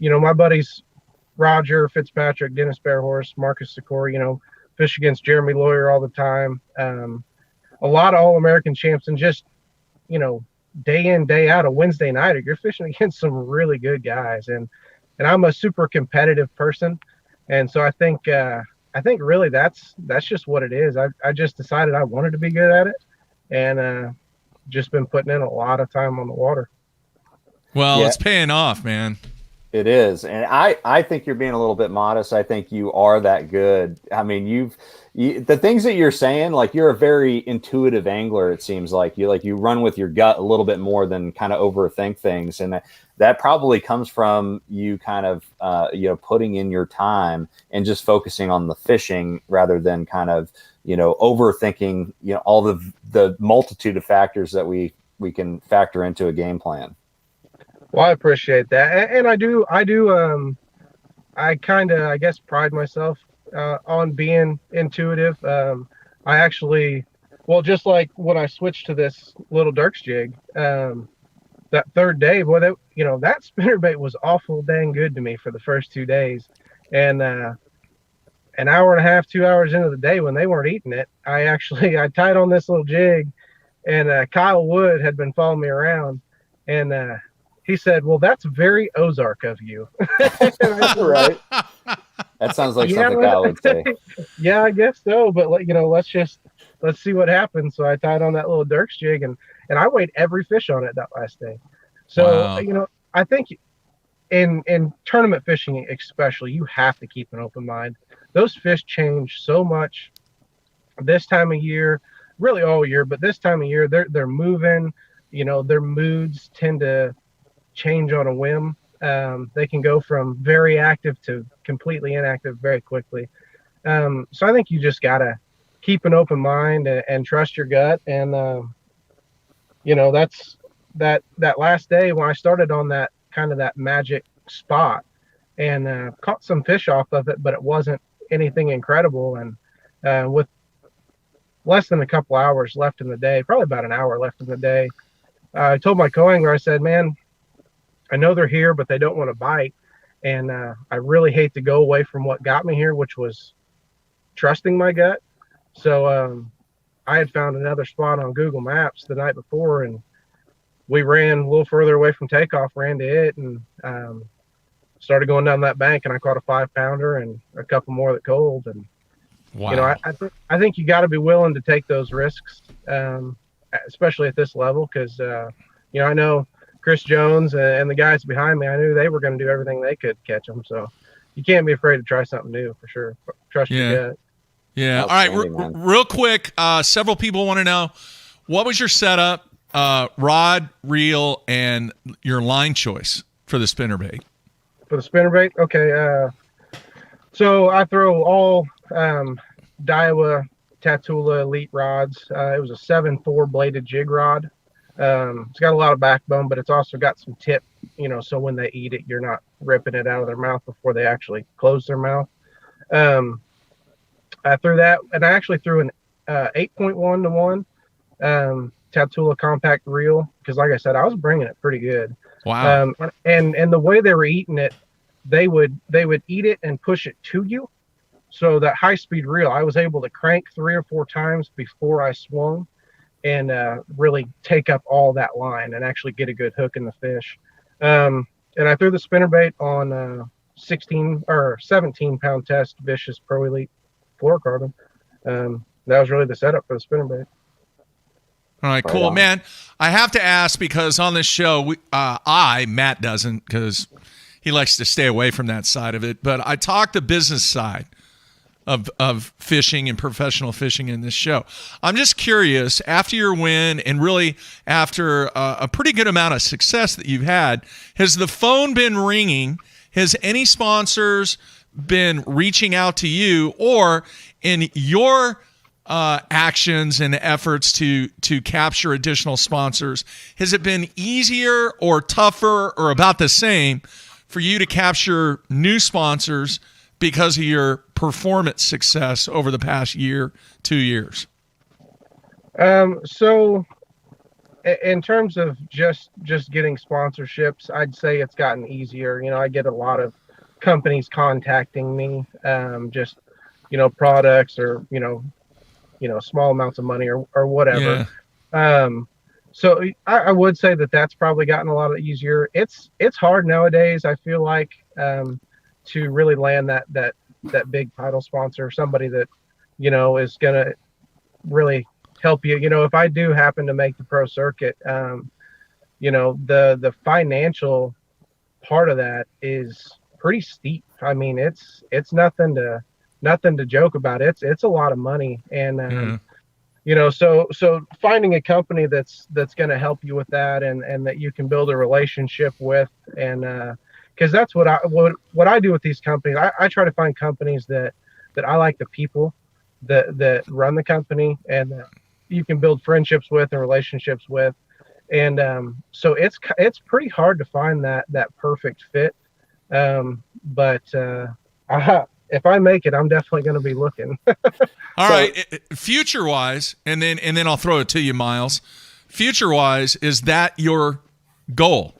My buddies, Roger Fitzpatrick, Dennis Bearhorse, Marcus Sikora, fish against Jeremy Lawyer all the time. A lot of All-American champs, and just, day in, day out, a Wednesday nighter, you're fishing against some really good guys. And I'm a super competitive person. And so I think really that's just what it is. I just decided I wanted to be good at it, and just been putting in a lot of time on the water. Well, It's paying off, man. It is. And I think you're being a little bit modest. I think you are that good. I mean, the things that you're saying, like, you're a very intuitive angler. It seems like you run with your gut a little bit more than kind of overthink things. And that probably comes from you kind of, putting in your time and just focusing on the fishing rather than kind of, overthinking, all the multitude of factors that we can factor into a game plan. Well, I appreciate that. And I do, I kind of, I guess, pride myself on being intuitive. I actually, just like when I switched to this little Dirks jig, that third day, boy, that spinnerbait was awful dang good to me for the first 2 days. And an hour and a half, 2 hours into the day, when they weren't eating it, I tied on this little jig, and Kyle Wood had been following me around, and he said, "Well, that's very Ozark of you." Right. That sounds like something Kyle would say. Yeah, I guess so. But let's see what happens. So I tied on that little Dirks jig, and I weighed every fish on it that last day. So wow. I think in tournament fishing especially, you have to keep an open mind. Those fish change so much this time of year, really all year, but this time of year they're moving. Their moods tend to change on a whim. They can go from very active to completely inactive very quickly. So I think you just gotta keep an open mind and trust your gut. And that's that last day when I started on that kind of that magic spot, and caught some fish off of it, but it wasn't anything incredible. And with less than a couple hours left in the day, probably about an hour left in the day, I told my co-angler, I said, "Man, I know they're here, but they don't want to bite. And I really hate to go away from what got me here, which was trusting my gut. So I had found another spot on Google Maps the night before, and we ran a little further away from takeoff, ran to it, and started going down that bank, and I caught a 5-pounder and a couple more that cold. And Wow. you know, I think you got to be willing to take those risks, especially at this level, because you know, I know Chris Jones and the guys behind me, I knew they were going to do everything they could to catch them. So you can't be afraid to try something new, for sure. Trust your gut. Yeah. All right. Real quick, several people want to know, what was your setup, rod, reel, and your line choice for the spinnerbait? For the spinnerbait, okay. So I throw all Daiwa Tatula Elite rods. It was a 7.4 bladed jig rod. It's got a lot of backbone, but it's also got some tip, you know, so when they eat it, you're not ripping it out of their mouth before they actually close their mouth. I threw that, and I actually threw an 8.1 to 1 Tatula compact reel, because like I said, I was bringing it pretty good. Wow. And the way they were eating it, they would eat it and push it to you. So that high speed reel, I was able to crank 3 or 4 times before I swung, and really take up all that line and actually get a good hook in the fish. And I threw the spinnerbait on 16 or 17 pound test Vicious Pro Elite fluorocarbon. That was really the setup for the spinnerbait. All right, cool, man. I have to ask, because on this show, Matt doesn't, because he likes to stay away from that side of it, but I talk the business side of fishing and professional fishing in this show. I'm just curious, after your win and really after a pretty good amount of success that you've had, has the phone been ringing? Has any sponsors been reaching out to you, or in your actions and efforts to capture additional sponsors, has it been easier or tougher or about the same for you to capture new sponsors because of your performance success over the past year, 2 years? So in terms of just getting sponsorships, I'd say it's gotten easier. You know, I get a lot of companies contacting me, just, you know, products or, you know, small amounts of money or whatever. Yeah. So I would say that's probably gotten a lot easier. It's hard nowadays, I feel like, to really land that big title sponsor, somebody that, you know, is going to really help you. You know, if I do happen to make the pro circuit, you know, the financial part of that is pretty steep. I mean, it's nothing to joke about. It's a lot of money. And, you know, so finding a company that's going to help you with that, and that you can build a relationship with, and, because that's what I do with these companies. I try to find companies that I like the people that run the company, and that you can build friendships with and relationships with. And so it's pretty hard to find that perfect fit. But if I make it, I'm definitely going to be looking. All right, future wise, and then I'll throw it to you, Miles. Future wise, is that your goal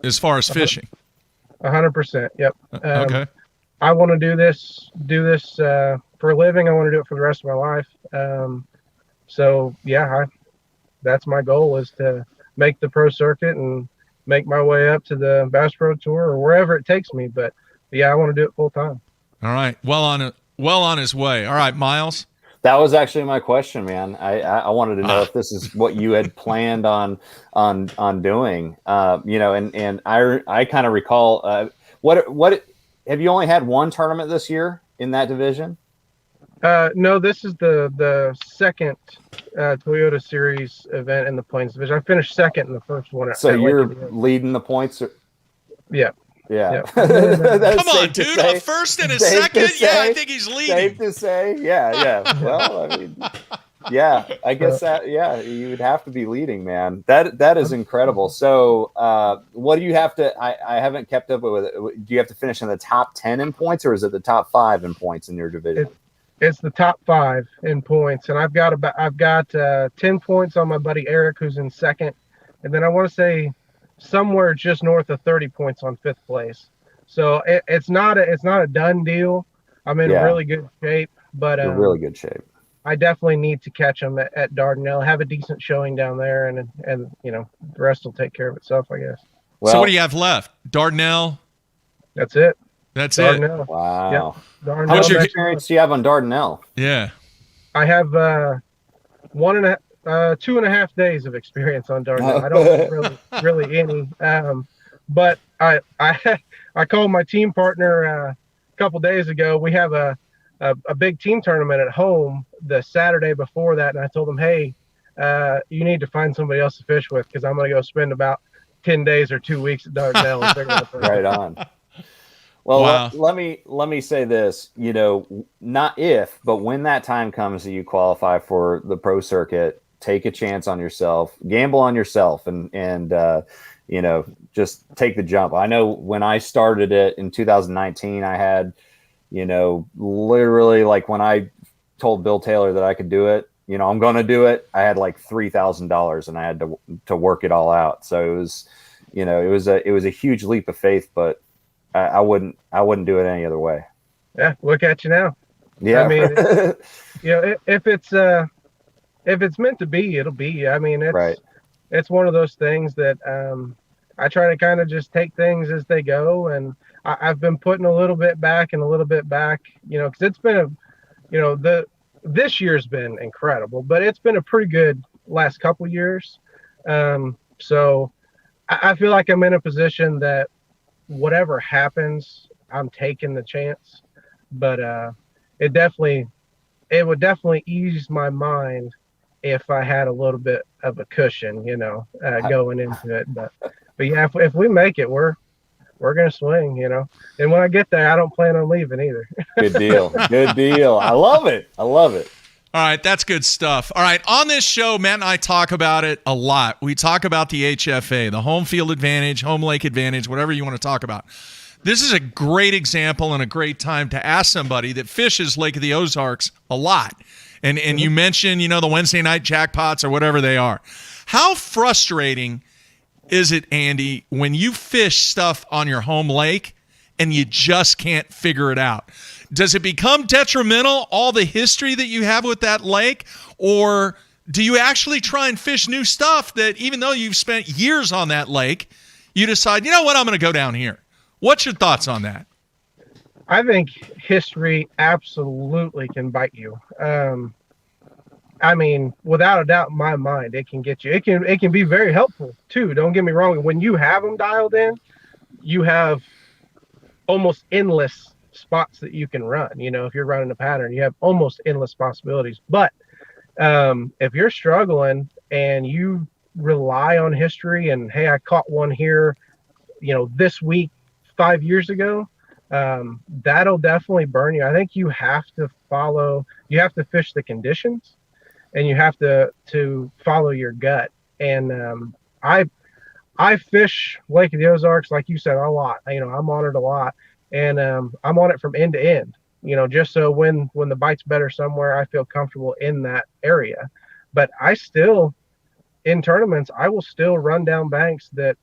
as far as fishing? 100%. Yep. Okay. I want to do this for a living. I want to do it for the rest of my life. So yeah, that's my goal, is to make the pro circuit and make my way up to the Bass Pro Tour or wherever it takes me. But yeah, I want to do it full time. All right. Well on his way. All right, Miles. That was actually my question, man. I wanted to know if this is what you had planned on doing. You know, and I kind of recall what have you only had one tournament this year in that division? No, this is the second Toyota Series event in the Plains division. I finished second in the first one. So you're leading the points? Yeah. Yeah. Come on, dude. A first and a second? Yeah, I think he's leading. Safe to say. Yeah. Well, I mean, yeah, I guess you would have to be leading, man. That is incredible. So what do you have to, I haven't kept up with it. Do you have to finish in the top 10 in points, or is it the top 5 in points in your division? It's the top 5 in points. And I've got 10 points on my buddy Eric, who's in second. And then I want to say somewhere just north of 30 points on 5th place. So it's not a done deal. I'm in really good shape, but really good shape. I definitely need to catch them at Dardanelle, have a decent showing down there, and the rest will take care of itself, I guess. So what do you have left? Dardanelle? That's it. That's Dardanelle. it. Wow. Yep. Dardanelle. How much experience do you have on Dardanelle? Yeah. I have 2.5 days of experience on Dardanelle. I don't really any. But I called my team partner a couple days ago. We have a big team tournament at home the Saturday before that, and I told him, hey, you need to find somebody else to fish with, because I'm going to go spend about 10 days or 2 weeks at Dardanelle and figure out right on. Well, wow. let me say this, not if, but when that time comes that you qualify for the pro circuit, take a chance on yourself, gamble on yourself, and just take the jump. I know when I started it in 2019, I had, literally, like, when I told Bill Taylor that I could do it, I'm going to do it, I had like $3,000 and I had to work it all out. So it was, it was a huge leap of faith, but I wouldn't do it any other way. Yeah. Look at you now. Yeah. I mean, if it's meant to be, it'll be. I mean, it's one of those things that I try to kind of just take things as they go, and I've been putting a little bit back and a little bit back, because it's been this year's been incredible, but it's been a pretty good last couple years. So I feel like I'm in a position that whatever happens, I'm taking the chance, but it would definitely ease my mind if I had a little bit of a cushion, going into it. But yeah, if we make it, we're going to swing, and when I get there, I don't plan on leaving either. Good deal. Good deal. I love it. All right, that's good stuff. All right, on this show, Matt and I talk about it a lot. We talk about the HFA, the home field advantage, home lake advantage, whatever you want to talk about. This is a great example and a great time to ask somebody that fishes Lake of the Ozarks a lot. And you mentioned, the Wednesday night jackpots or whatever they are. How frustrating is it, Andy, when you fish stuff on your home lake and you just can't figure it out? Does it become detrimental, all the history that you have with that lake? Or do you actually try and fish new stuff that, even though you've spent years on that lake, you decide, you know what, I'm going to go down here? What's your thoughts on that? I think history absolutely can bite you. I mean, without a doubt in my mind, it can get you. It can be very helpful too. Don't get me wrong. When you have them dialed in, you have almost endless spots that you can run. If you're running a pattern, you have almost endless possibilities. But if you're struggling and you rely on history and, hey, I caught one here, this week 5 years ago, that'll definitely burn you. I think you have to fish the conditions, and you have to follow your gut. And I fish Lake of the Ozarks, like you said, a lot. I'm on it a lot, and I'm on it from end to end, just so when the bite's better somewhere, I feel comfortable in that area. But I still, in tournaments, I will still run down banks that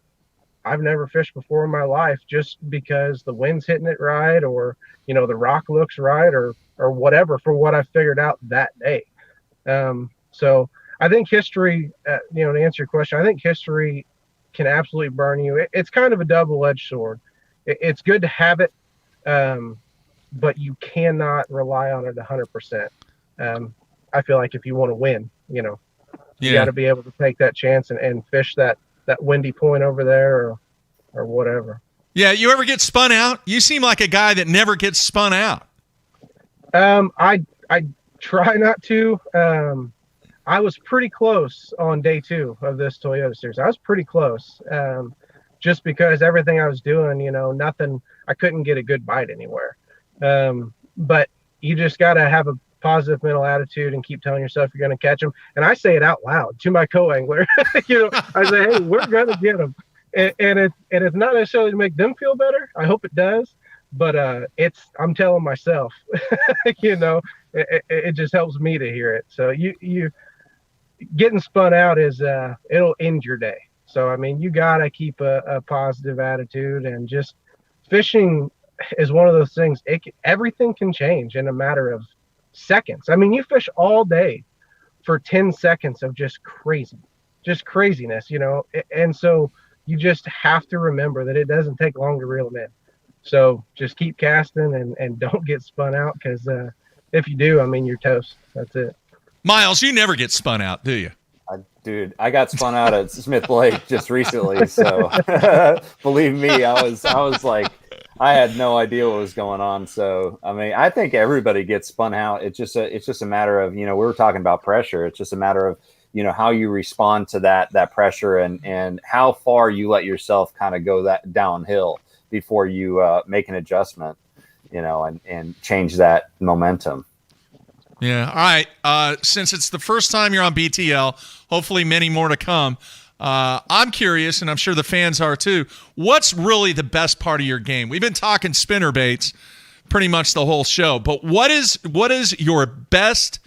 I've never fished before in my life, just because the wind's hitting it right, or the rock looks right, or whatever, for what I figured out that day. So I think history, to answer your question, I think history can absolutely burn you. It's kind of a double-edged sword. It's good to have it, but you cannot rely on it 100%. I feel like if you want to win, you got to be able to take that chance and fish that windy point over there or whatever. Yeah, you ever get spun out? You seem like a guy that never gets spun out. I try not to. I was pretty close on day 2 of this Toyota series. I was pretty close, just because everything I was doing, nothing, I couldn't get a good bite anywhere. But you just got to have a positive mental attitude and keep telling yourself you're going to catch them. And I say it out loud to my co-angler. I say, hey, we're going to get them. And it's not necessarily to make them feel better. I hope it does. But I'm telling myself, it just helps me to hear it. So you getting spun out is it'll end your day. So, I mean, you got to keep a positive attitude, and just fishing is one of those things. Everything can change in a matter of seconds. I mean, you fish all day for 10 seconds of just craziness, you know? And so you just have to remember that it doesn't take long to reel them in. So just keep casting and don't get spun out, because if you do, I mean, you're toast. That's it. Miles, you never get spun out, do you? Dude, I got spun out at Smith Lake just recently, so believe me, I was like, I had no idea what was going on. So I mean, I think everybody gets spun out. It's just a matter of, you know, we were talking about pressure. It's just a matter of, you know, how you respond to that pressure and how far you let yourself kind of go that downhill before you make an adjustment, you know, and change that momentum. Yeah. All right. Since it's the first time you're on BTL, hopefully many more to come. I'm curious, and I'm sure the fans are too. What's really the best part of your game? We've been talking spinnerbaits pretty much the whole show, but what is your best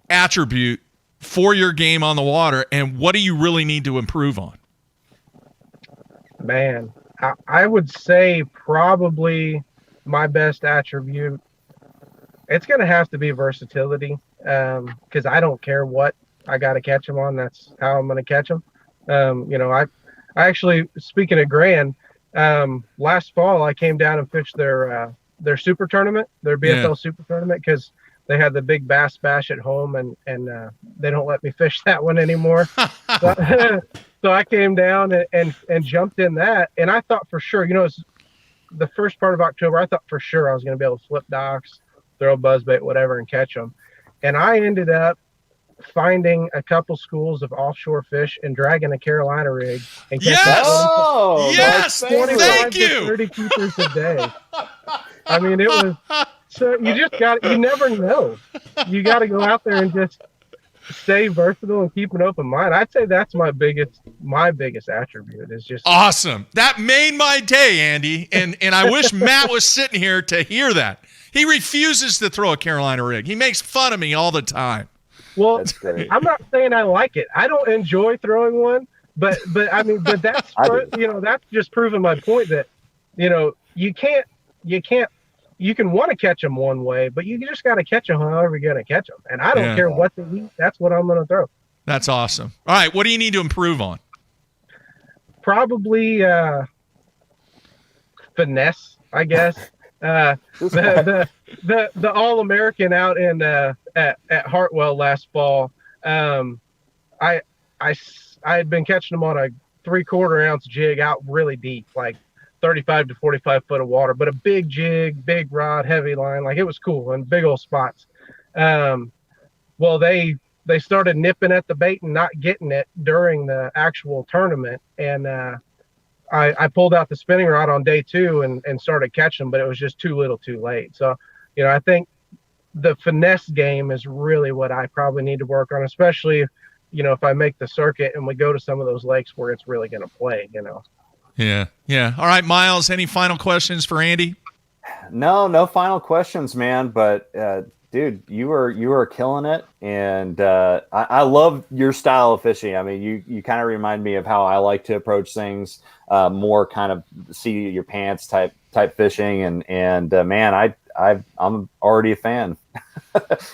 attribute for your game on the water, and what do you really need to improve on? Man, I would say probably my best attribute, it's going to have to be versatility, because I don't care what I got to catch them on. That's how I'm going to catch them. You know, I actually, speaking of Grand, last fall I came down and fished their super tournament, their BFL super tournament, because they had the big bass bash at home, and they don't let me fish that one anymore. So I came down and jumped in that, and I thought for sure, you know, it's the first part of October, I thought for sure I was going to be able to flip docks, throw a buzzbait, whatever, and catch them. And I ended up finding a couple schools of offshore fish and dragging a Carolina rig and catching yes, 25 thank to you. 30 keepers a day. I mean, it was so you never know. You got to go out there and just stay versatile and keep an open mind. I'd say that's my biggest attribute is just awesome. That made my day, Andy, and I wish Matt was sitting here to hear that. He refuses to throw a Carolina rig. He makes fun of me all the time. Well, That's great. I'm not saying I like it. I don't enjoy throwing one, but I mean, but that's you know, that's just proving my point that, you know, you can want to catch them one way, but you just got to catch them however you're going to catch them. And I don't care what they eat. That's what I'm going to throw. That's awesome. All right, what do you need to improve on? Probably finesse, I guess. The All-American out in at Hartwell last fall, I had been catching them on a 3/4 ounce jig out really deep, like 35 to 45 foot of water, but a big jig, big rod, heavy line, like it was cool and big old spots. Well, they started nipping at the bait and not getting it during the actual tournament, and I pulled out the spinning rod on day 2 and started catching them, but it was just too little too late. So, you know, I think the finesse game is really what I probably need to work on, especially, you know, if I make the circuit and we go to some of those lakes where it's really going to play, you know. Yeah. All right, Miles, any final questions for Andy? No final questions, man. But dude, you were killing it, and I love your style of fishing. I mean, you kind of remind me of how I like to approach things, more kind of see your pants type fishing, and man, I'm already a fan.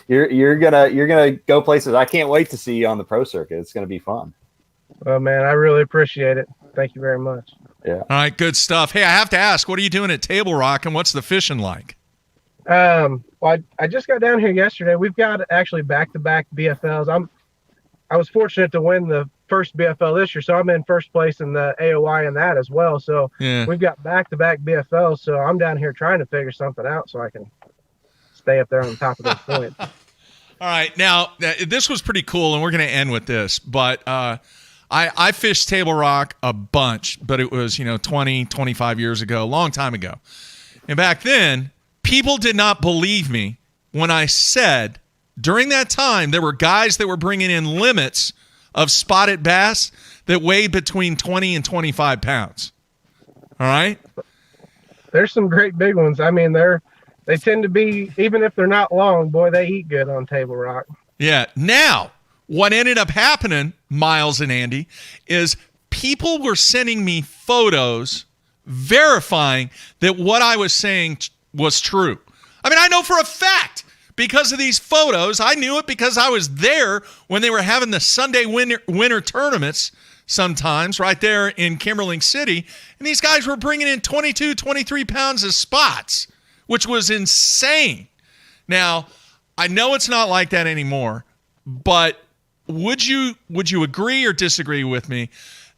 you're gonna go places. I can't wait to see you on the pro circuit. It's gonna be fun. Well, man, I really appreciate it. Thank you very much. Yeah. All right, good stuff. Hey, I have to ask, what are you doing at Table Rock, and what's the fishing like? Well, I just got down here yesterday. We've got actually back-to-back BFLs. I was fortunate to win the first BFL this year, so I'm in first place in the AOI in that as well. So we've got back-to-back BFLs. So I'm down here trying to figure something out so I can stay up there on the top of those points. All right, now this was pretty cool, and we're going to end with this. But I fished Table Rock a bunch, but it was 20, 25 years ago, a long time ago. And back then, people did not believe me when I said during that time there were guys that were bringing in limits of spotted bass that weighed between 20 and 25 pounds. All right? There's some great big ones. I mean, they tend to be, even if they're not long, boy, they eat good on Table Rock. Yeah. Now, what ended up happening, Miles and Andy, is people were sending me photos verifying that what I was saying was true. I mean, I know for a fact because of these photos. I knew it because I was there when they were having the Sunday winter tournaments sometimes right there in Kimberling City. And these guys were bringing in 22, 23 pounds of spots, which was insane. Now, I know it's not like that anymore, but would you agree or disagree with me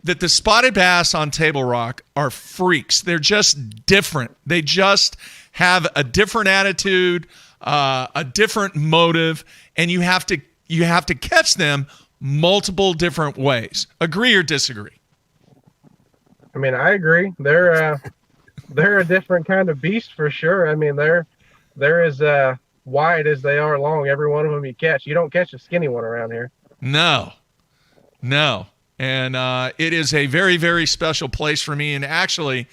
that the spotted bass on Table Rock are freaks? They're just different. They just have a different attitude, a different motive, and you have to catch them multiple different ways. Agree or disagree? I mean, I agree. They're a different kind of beast for sure. I mean, they're as wide as they are long. Every one of them you catch. You don't catch a skinny one around here. No. And it is a very, very special place for me. And actually,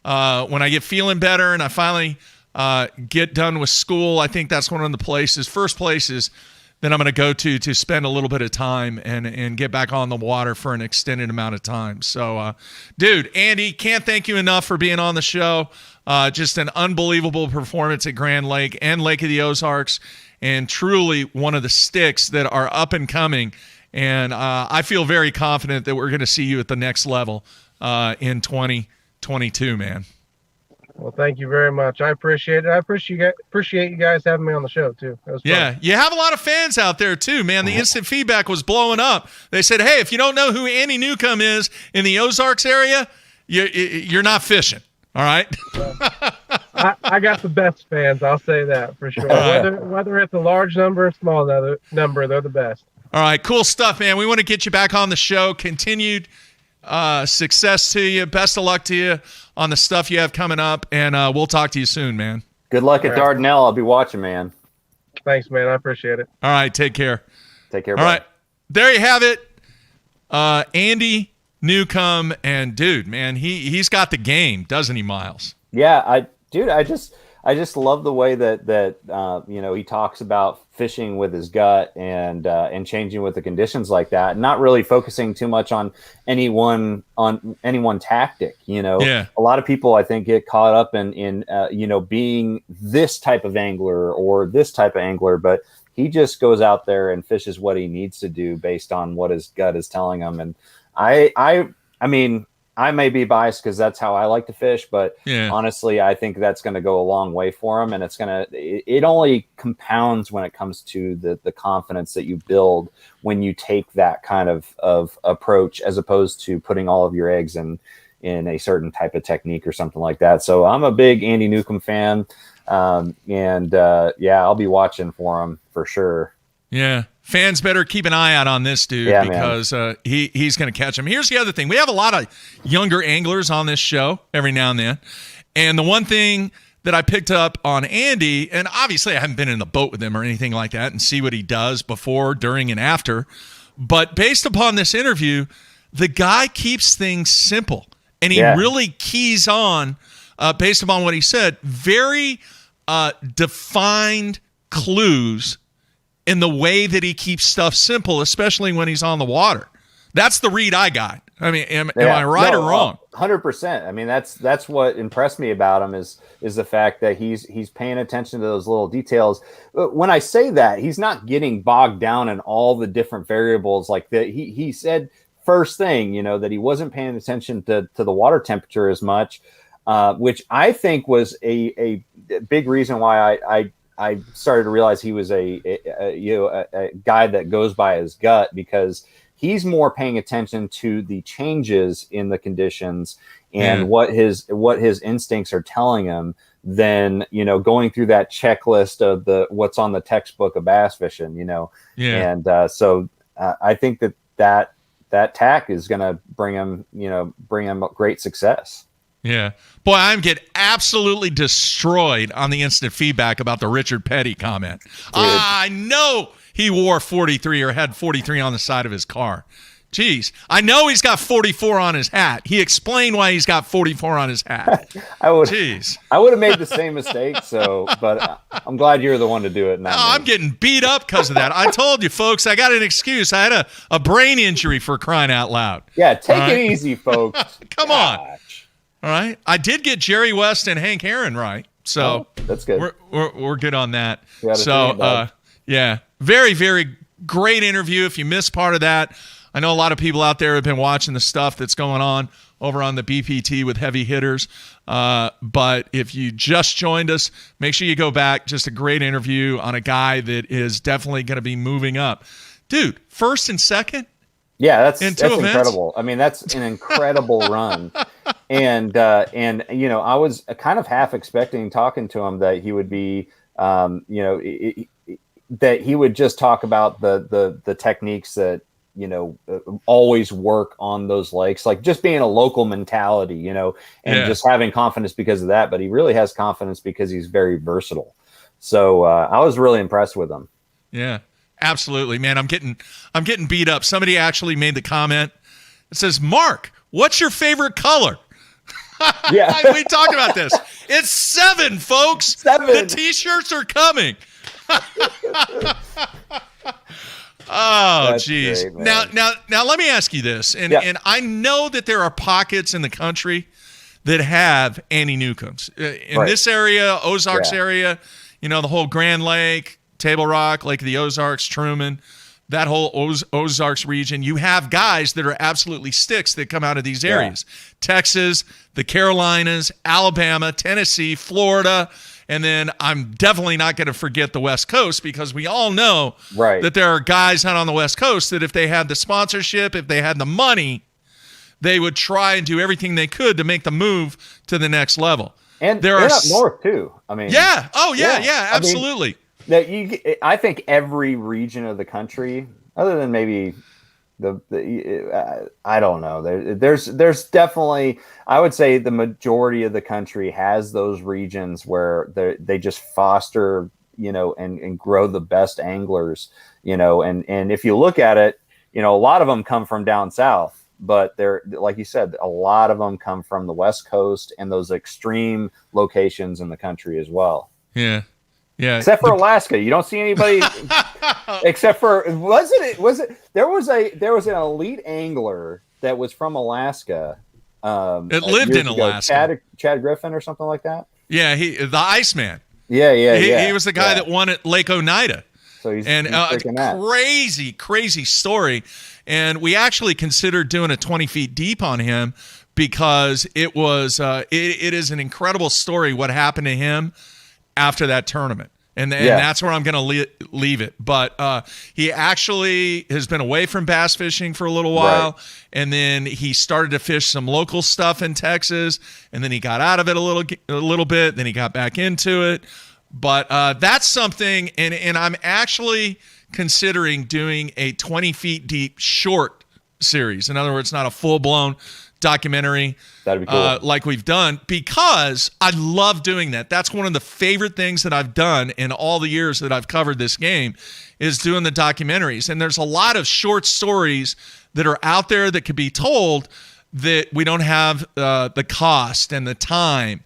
when I get feeling better and I finally get done with school, I think that's one of the first places that I'm going to go to spend a little bit of time and get back on the water for an extended amount of time. So, dude, Andy, can't thank you enough for being on the show. Just an unbelievable performance at Grand Lake and Lake of the Ozarks, and truly one of the sticks that are up and coming. And I feel very confident that we're going to see you at the next level in 2022, man. Well, thank you very much. I appreciate it. I appreciate you guys having me on the show, too. It was fun. Yeah, you have a lot of fans out there, too, man. The instant feedback was blowing up. They said, hey, if you don't know who Andy Newcomb is in the Ozarks area, you're not fishing, all right? I got the best fans, I'll say that for sure. Whether it's a large number or small number, they're the best. All right, cool stuff, man. We want to get you back on the show. Continued success to you. Best of luck to you on the stuff you have coming up, and we'll talk to you soon, man. Good luck at Dardanelle. I'll be watching, man. Thanks, man. I appreciate it. All right, take care. Take care. All right, there you have it. Andy Newcomb, and dude, man, he's got the game, doesn't he, Miles? Yeah, I just love the way that he talks about fishing with his gut and changing with the conditions like that, not really focusing too much on any one tactic. A lot of people I think get caught up in being this type of angler or this type of angler, but he just goes out there and fishes what he needs to do based on what his gut is telling him. And I mean, I may be biased because that's how I like to fish, but honestly, I think that's going to go a long way for him. And it only compounds when it comes to the confidence that you build when you take that kind of approach, as opposed to putting all of your eggs in a certain type of technique or something like that. So I'm a big Andy Newcomb fan. I'll be watching for him for sure. Yeah. Fans better keep an eye out on this dude because he's going to catch him. Here's the other thing. We have a lot of younger anglers on this show every now and then. And the one thing that I picked up on Andy, and obviously I haven't been in the boat with him or anything like that and see what he does before, during, and after. But based upon this interview, the guy keeps things simple. And he really keys on, based upon what he said, very defined clues in the way that he keeps stuff simple, especially when he's on the water. That's the read I got. I mean, am I right or wrong? 100%. I mean, that's what impressed me about him is the fact that he's paying attention to those little details. When I say that, he's not getting bogged down in all the different variables like that. He said first thing, that he wasn't paying attention to the water temperature as much, which I think was a big reason why I started to realize he was a guy that goes by his gut, because he's more paying attention to the changes in the conditions and what his instincts are telling him than, going through that checklist of what's on the textbook of bass fishing, And so I think that tack is going to bring him great success. Yeah. Boy, I'm getting absolutely destroyed on the instant feedback about the Richard Petty comment. I know he wore 43 or had 43 on the side of his car. Jeez. I know he's got 44 on his hat. He explained why he's got 44 on his hat. I would have made the same mistake, but I'm glad you're the one to do it now. I'm getting beat up because of that. I told you, folks, I got an excuse. I had a brain injury, for crying out loud. Yeah, take it easy, folks. Come on. All right. I did get Jerry West and Hank Aaron right. So that's good. We're good on that. So yeah, very, very great interview. If you missed part of that, I know a lot of people out there have been watching the stuff that's going on over on the BPT with heavy hitters. But if you just joined us, make sure you go back. Just a great interview on a guy that is definitely going to be moving up. Dude, first and second? Yeah, that's incredible. I mean, that's an incredible run. And I was kind of half expecting, talking to him, that he would be, that he would just talk about the techniques that, always work on those lakes, like just being a local mentality, and just having confidence because of that. But he really has confidence because he's very versatile. So I was really impressed with him. Yeah, absolutely, man. I'm getting beat up. Somebody actually made the comment. It says, Mark, what's your favorite color? Yeah. We talked about this. It's 7, folks. 7. The T-shirts are coming. Oh, geez. Now, let me ask you this, and I know that there are pockets in the country that have Andy Newcombs. In this area, Ozarks area, the whole Grand Lake, Table Rock, Lake of the Ozarks, Truman, that whole Ozarks region, you have guys that are absolutely sticks that come out of these areas. Texas, the Carolinas, Alabama, Tennessee, Florida. And then I'm definitely not going to forget the West Coast, because we all know that there are guys out on the West Coast that if they had the sponsorship, if they had the money, they would try and do everything they could to make the move to the next level. And they're up north too. I mean, absolutely. I think every region of the country, other than maybe I don't know. There's definitely, I would say the majority of the country has those regions where they just foster, and grow the best anglers, and if you look at it, a lot of them come from down south, but they're, like you said, a lot of them come from the West Coast and those extreme locations in the country as well. Yeah. Yeah. Except for Alaska. You don't see anybody except for was it there was an elite angler that was from Alaska. It lived in Alaska. Chad Griffin or something like that. Yeah, the Iceman. Yeah. He was the guy that won at Lake Oneida. So he's crazy story. And we actually considered doing a 20 feet deep on him, because it was it is an incredible story what happened to him after that tournament. And that's where I'm going to leave it. But he actually has been away from bass fishing for a little while, and then he started to fish some local stuff in Texas, and then he got out of it a little bit, then he got back into it. But that's something, and I'm actually considering doing a 20 feet deep short series. In other words, not a full-blown documentary. That'd be cool. Like we've done, because I love doing that. That's one of the favorite things that I've done in all the years that I've covered this game, is doing the documentaries. And there's a lot of short stories that are out there that could be told that we don't have the cost and the time.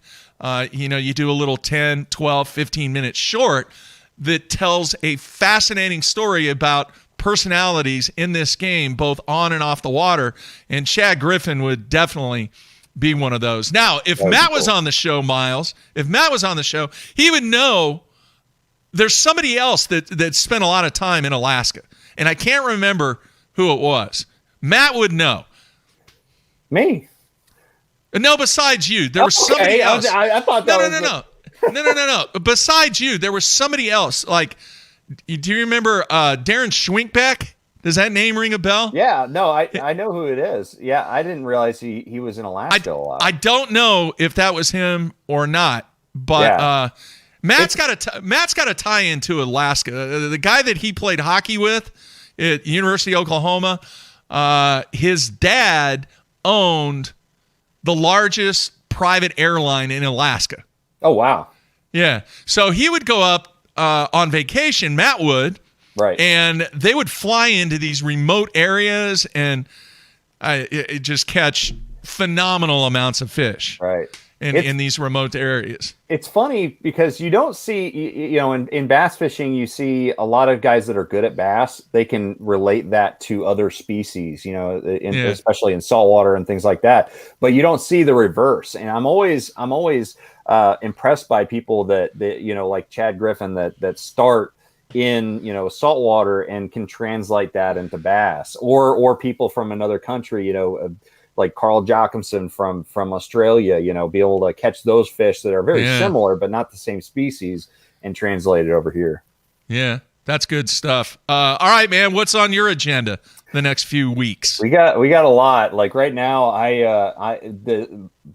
You do a little 10, 12, 15-minute short that tells a fascinating story about personalities in this game, both on and off the water, and Chad Griffin would definitely be one of those. Now, if Matt was on the show, Miles, he would know there's somebody else that spent a lot of time in Alaska, and I can't remember who it was. Matt would know. Me? No, besides you, there was somebody else. I thought that No. Besides you, there was somebody else. Like, do you remember Darren Schwinkbeck? Does that name ring a bell? Yeah, no, I know who it is. Yeah, I didn't realize he was in Alaska a lot. I don't know if that was him or not, but Matt's got a tie into Alaska. The guy that he played hockey with at University of Oklahoma, his dad owned the largest private airline in Alaska. Oh, wow. Yeah. So he would go up on vacation, Matt would, right, and they would fly into these remote areas and just catch phenomenal amounts of fish. Right. in these remote areas. It's funny because you don't see, in bass fishing, you see a lot of guys that are good at bass. They can relate that to other species, especially in saltwater and things like that. But you don't see the reverse. And I'm always impressed by people that like Chad Griffin that start in saltwater and can translate that into bass, or people from another country, like Carl Jacobson from Australia, be able to catch those fish that are very similar but not the same species and translate it over here. Yeah, that's good stuff. All right, man, what's on your agenda the next few weeks? We got a lot. Like right now,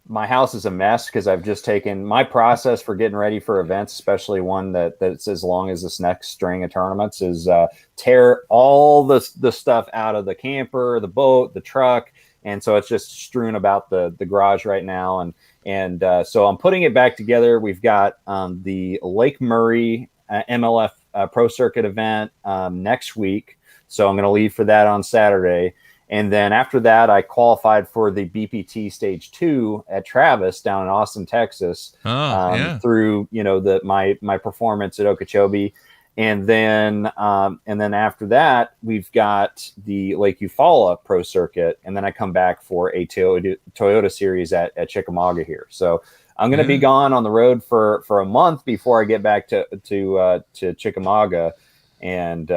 my house is a mess because I've just taken my process for getting ready for events, especially one that's as long as this next string of tournaments, is tear all the stuff out of the camper, the boat, the truck. And so it's just strewn about the garage right now. And so I'm putting it back together. We've got the Lake Murray MLF Pro Circuit event next week. So I'm going to leave for that on Saturday. And then after that, I qualified for the BPT Stage 2 at Travis down in Austin, Texas, through my performance at Okeechobee. And then after that, we've got the Lake Eufaula Pro Circuit, and then I come back for a Toyota Series at Chickamauga here. So I'm going to be gone on the road for a month before I get back to Chickamauga, and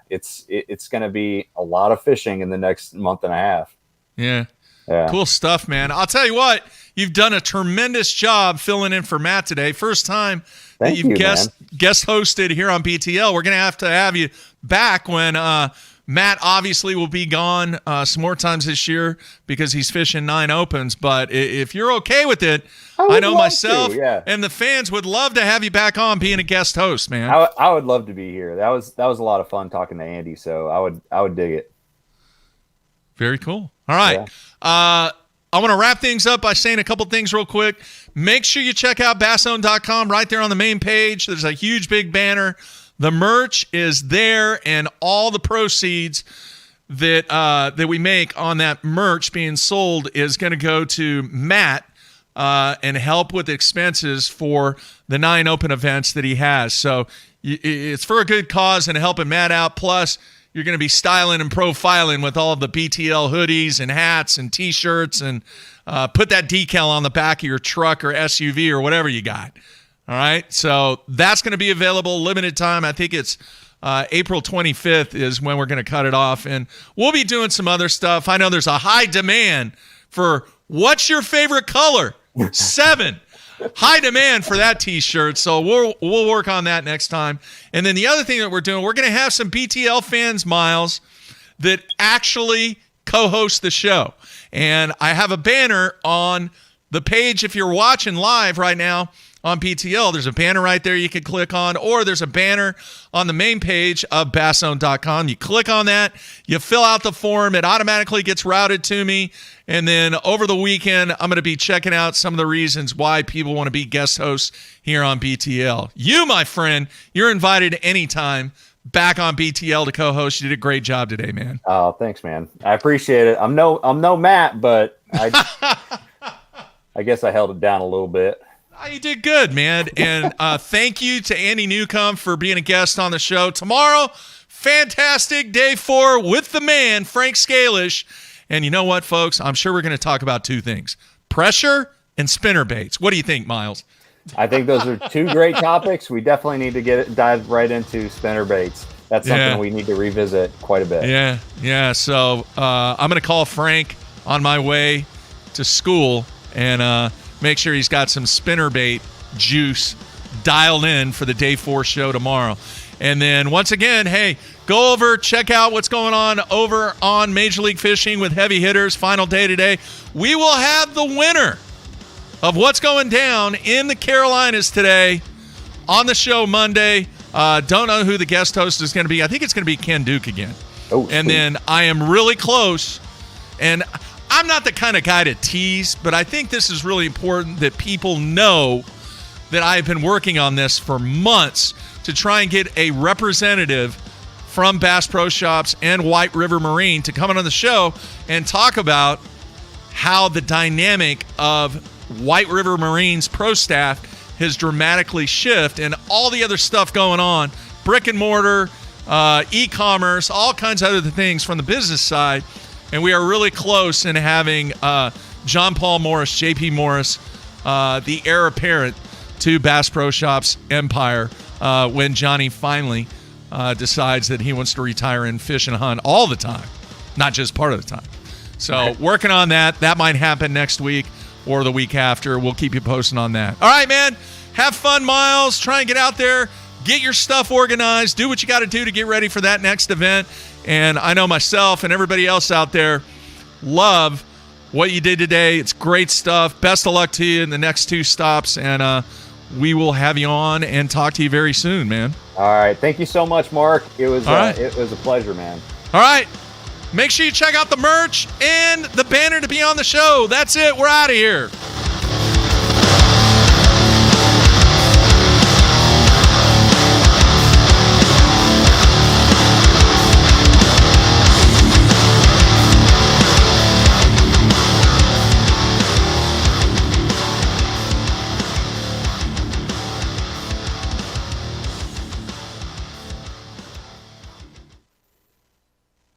it's going to be a lot of fishing in the next month and a half. Yeah. Cool stuff, man. I'll tell you what, you've done a tremendous job filling in for Matt today. First time that you've guest hosted here on BTL. We're going to have you back when Matt obviously will be gone some more times this year because he's fishing 9 opens. But if you're okay with it, I know myself and the fans would love to have you back on being a guest host, man. I would love to be here. That was a lot of fun talking to Andy, so I would dig it. Very cool. All right. Yeah. I want to wrap things up by saying a couple things real quick. Make sure you check out bassown.com right there on the main page. There's a huge big banner. The merch is there, and all the proceeds that we make on that merch being sold is going to go to Matt and help with expenses for the 9 open events that he has. So it's for a good cause and helping Matt out. Plus, you're going to be styling and profiling with all of the BTL hoodies and hats and T-shirts, and put that decal on the back of your truck or SUV or whatever you got. All right, so that's going to be available limited time. I think it's April 25th is when we're going to cut it off, and we'll be doing some other stuff. I know there's a high demand for what's your favorite color? 7. High demand for that T-shirt, so we'll work on that next time. And then the other thing that we're doing, we're going to have some BTL fans, Miles, that actually co-host the show. And I have a banner on the page. If you're watching live right now on BTL, there's a banner right there you can click on, or there's a banner on the main page of bassown.com. You click on that, you fill out the form, it automatically gets routed to me, and then over the weekend, I'm going to be checking out some of the reasons why people want to be guest hosts here on BTL. You, my friend, you're invited anytime back on BTL to co-host. You did a great job today, man. Oh, thanks, man. I appreciate it. I'm no Matt, but I guess I held it down a little bit. You did good, man. And thank you to Andy Newcomb for being a guest on the show. Tomorrow, fantastic day 4 with the man, Frank Scalish. And you know what, folks? I'm sure we're going to talk about 2 things, pressure and spinnerbaits. What do you think, Miles? I think those are 2 great topics. We definitely need to dive right into spinnerbaits. That's something we need to revisit quite a bit. Yeah. So I'm going to call Frank on my way to school and make sure he's got some spinnerbait juice dialed in for the day 4 show tomorrow. And then once again, hey, go over, check out what's going on over on Major League Fishing with Heavy Hitters. Final day today. We will have the winner of what's going down in the Carolinas today on the show Monday. Don't know who the guest host is going to be. I think it's going to be Ken Duke again. And then I am really close, and I'm not the kind of guy to tease, but I think this is really important that people know that I've been working on this for months to try and get a representative from Bass Pro Shops and White River Marine to come on the show and talk about how the dynamic of White River Marines pro staff has dramatically shifted, and all the other stuff going on, brick and mortar, e-commerce, all kinds of other things from the business side. And we are really close in having John Paul Morris, JP Morris, the heir apparent to Bass Pro Shops empire when Johnny finally decides that he wants to retire and fish and hunt all the time, not just part of the time. So working on that. That might happen next week or the week after. We'll keep you posted on that. All right, man. Have fun, Miles. Try and get out there. Get your stuff organized. Do what you got to do to get ready for that next event. And I know myself and everybody else out there love what you did today. It's great stuff. Best of luck to you in the next 2 stops. And we will have you on and talk to you very soon, man. All right. Thank you so much, Mark. It was a pleasure, man. All right. Make sure you check out the merch and the banner to be on the show. That's it. We're out of here.